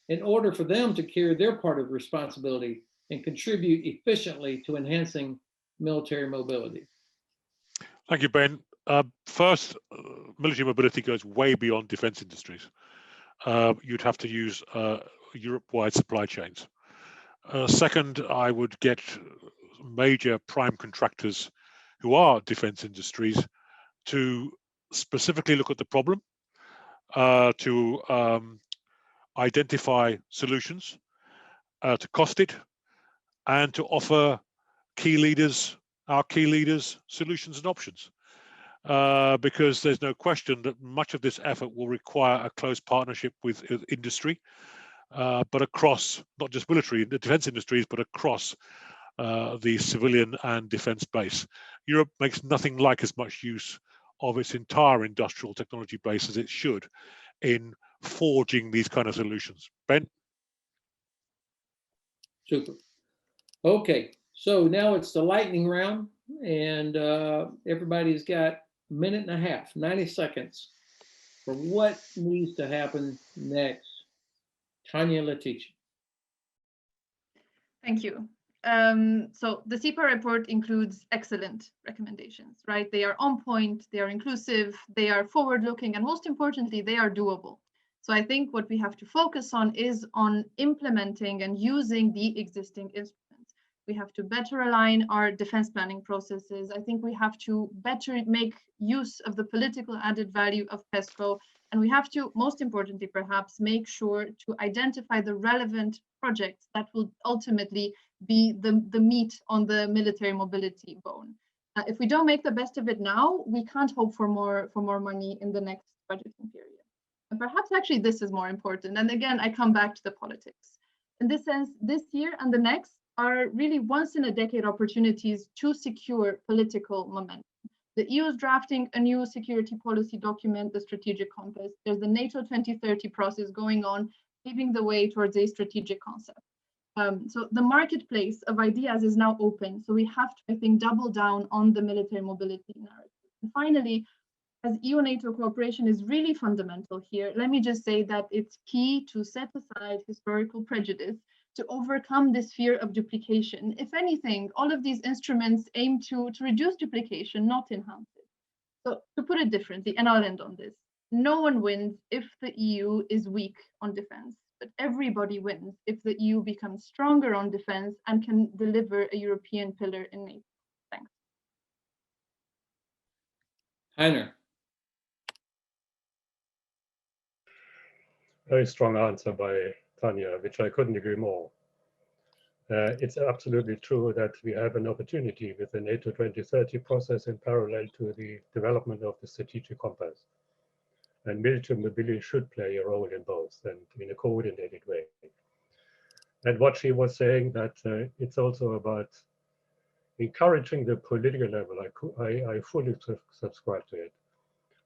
in order for them to carry their part of responsibility and contribute efficiently to enhancing military mobility? Thank you, Ben. First, military mobility goes way beyond defense industries. You'd have to use Europe-wide supply chains. Second, I would get major prime contractors who are defense industries to specifically look at the problem, to identify solutions, to cost it, and to offer our key leaders, solutions and options. Because there's no question that much of this effort will require a close partnership with industry, but across not just military, the defense industries, but across the civilian and defense base. Europe makes nothing like as much use of its entire industrial technology base as it should in forging these kind of solutions. Ben? Super. Okay, so now it's the lightning round, and everybody's got a minute and a half, 90 seconds, for what needs to happen next. Tania Latici. Thank you. So the CEPA report includes excellent recommendations, right? They are on point, they are inclusive, they are forward-looking, and most importantly, they are doable. So I think what we have to focus on is on implementing and using the existing instruments. We have to better align our defense planning processes. I think we have to better make use of the political added value of PESCO. And we have to, most importantly, perhaps, make sure to identify the relevant projects that will ultimately be the meat on the military mobility bone. If we don't make the best of it now, we can't hope for more money in the next budgeting period. And perhaps actually this is more important. And again, I come back to the politics. In this sense, this year and the next are really once in a decade opportunities to secure political momentum. The EU is drafting a new security policy document, the Strategic Compass. There's the NATO 2030 process going on, paving the way towards a strategic concept. So the marketplace of ideas is now open. So we have to, I think, double down on the military mobility narrative. And finally, as EU-NATO cooperation is really fundamental here, let me just say that it's key to set aside historical prejudice to overcome this fear of duplication. If anything, all of these instruments aim to reduce duplication, not enhance it. So to put it differently, and I'll end on this, no one wins if the EU is weak on defense, but everybody wins if the EU becomes stronger on defense and can deliver a European pillar in NATO. Thanks. Heiner. Very strong answer by Tania, which I couldn't agree more. It's absolutely true that we have an opportunity with the NATO 2030 process in parallel to the development of the strategic compass. And military mobility should play a role in both and in a coordinated way. And what she was saying that it's also about encouraging the political level. I fully subscribe to it.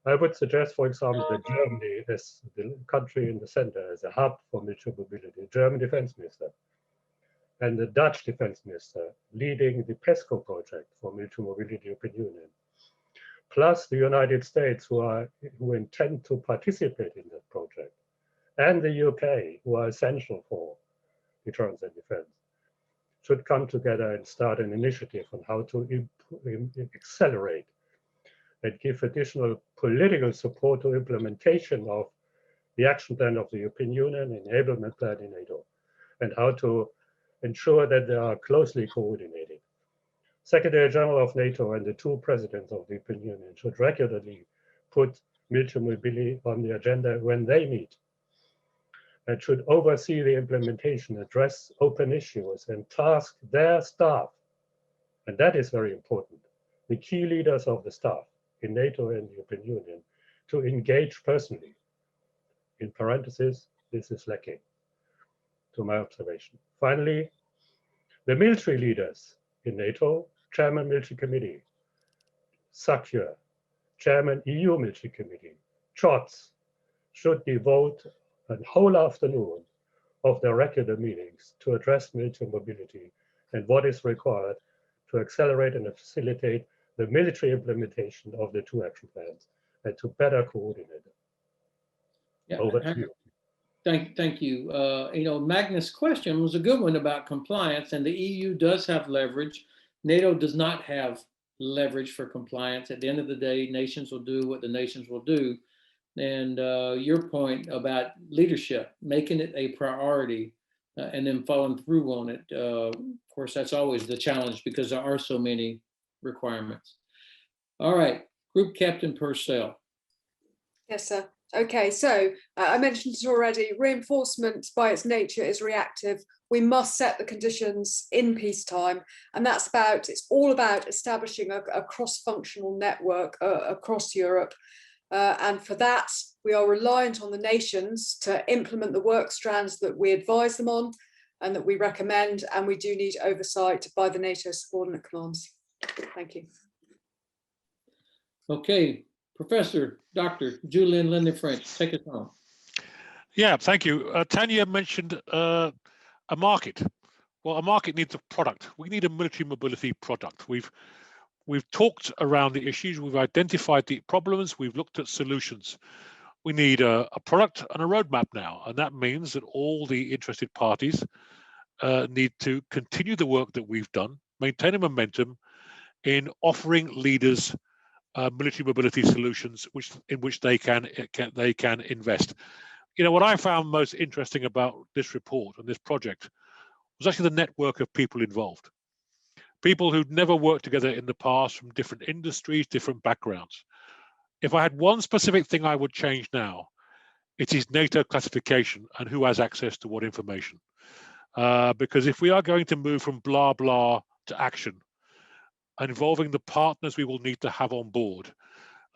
I would suggest, for example, that Germany as the country in the center as a hub for military mobility, German defense minister, and the Dutch defense minister leading the PESCO project for military mobility European Union, plus the United States who intend to participate in that project, and the UK who are essential for deterrence and defense, should come together and start an initiative on how to accelerate and give additional political support to implementation of the action plan of the European Union, enablement plan in NATO, and how to ensure that they are closely coordinated. Secretary General of NATO and the two presidents of the European Union should regularly put military mobility on the agenda when they meet, and should oversee the implementation, address open issues, and task their staff, and that is very important, the key leaders of the staff in NATO and the European Union, to engage personally. In parentheses, this is lacking, to my observation. Finally, the military leaders in NATO, Chairman Military Committee, Sakya, Chairman EU Military Committee, Scholz, should devote a whole afternoon of their regular meetings to address military mobility and what is required to accelerate and facilitate the military implementation of the two action plans and to better coordinate it. Yeah, over to you. Thank you. Magnus' question was a good one about compliance, and the EU does have leverage. NATO does not have leverage for compliance. At the end of the day, nations will do what the nations will do. And your point about leadership, making it a priority and then following through on it, of course, that's always the challenge because there are so many requirements. All right, Group Captain Purcell. Yes, sir. Okay, so I mentioned it already, reinforcement by its nature is reactive. We must set the conditions in peacetime, and it's all about establishing a cross-functional network across Europe. And for that, we are reliant on the nations to implement the work strands that we advise them on and that we recommend, and we do need oversight by the NATO subordinate commands. Thank you. Okay, Professor, Dr. Julian Linden-French, take it home. Yeah, thank you. Tania mentioned a market. Well, a market needs a product. We need a military mobility product. We've talked around the issues, we've identified the problems, we've looked at solutions. We need a product and a roadmap now, and that means that all the interested parties need to continue the work that we've done, maintain a momentum in offering leaders military mobility solutions in which they can invest. You know, what I found most interesting about this report and this project was actually the network of people involved. People who'd never worked together in the past from different industries, different backgrounds. If I had one specific thing I would change now, it is NATO classification and who has access to what information. Because if we are going to move from blah, blah to action, involving the partners we will need to have on board.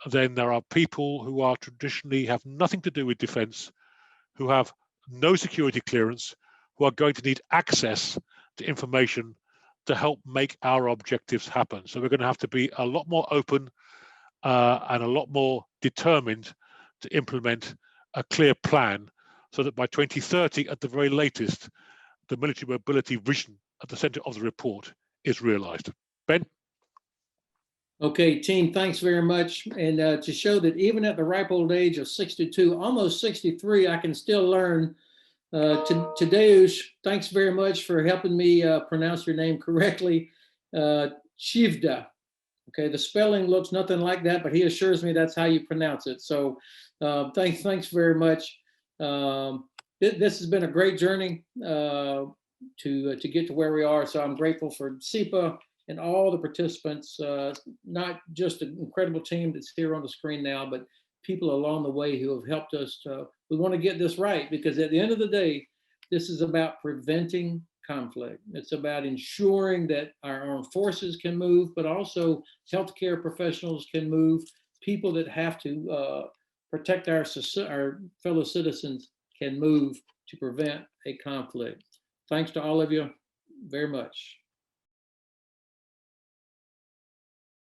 Then there are people who are traditionally have nothing to do with defense, who have no security clearance, who are going to need access to information to help make our objectives happen. So we're going to have to be a lot more open and a lot more determined to implement a clear plan so that by 2030, at the very latest, the military mobility vision at the center of the report is realized. Ben? Okay, team, thanks very much. And to show that even at the ripe old age of 62, almost 63, I can still learn. Tadeusz, thanks very much for helping me pronounce your name correctly. Chivda. Okay, the spelling looks nothing like that, but he assures me that's how you pronounce it. So thanks very much. This has been a great journey to get to where we are. So I'm grateful for CEPA and all the participants, not just an incredible team that's here on the screen now, but people along the way who have helped us. We want to get this right, because at the end of the day, this is about preventing conflict. It's about ensuring that our armed forces can move, but also healthcare professionals can move. People that have to protect our fellow citizens can move to prevent a conflict. Thanks to all of you very much.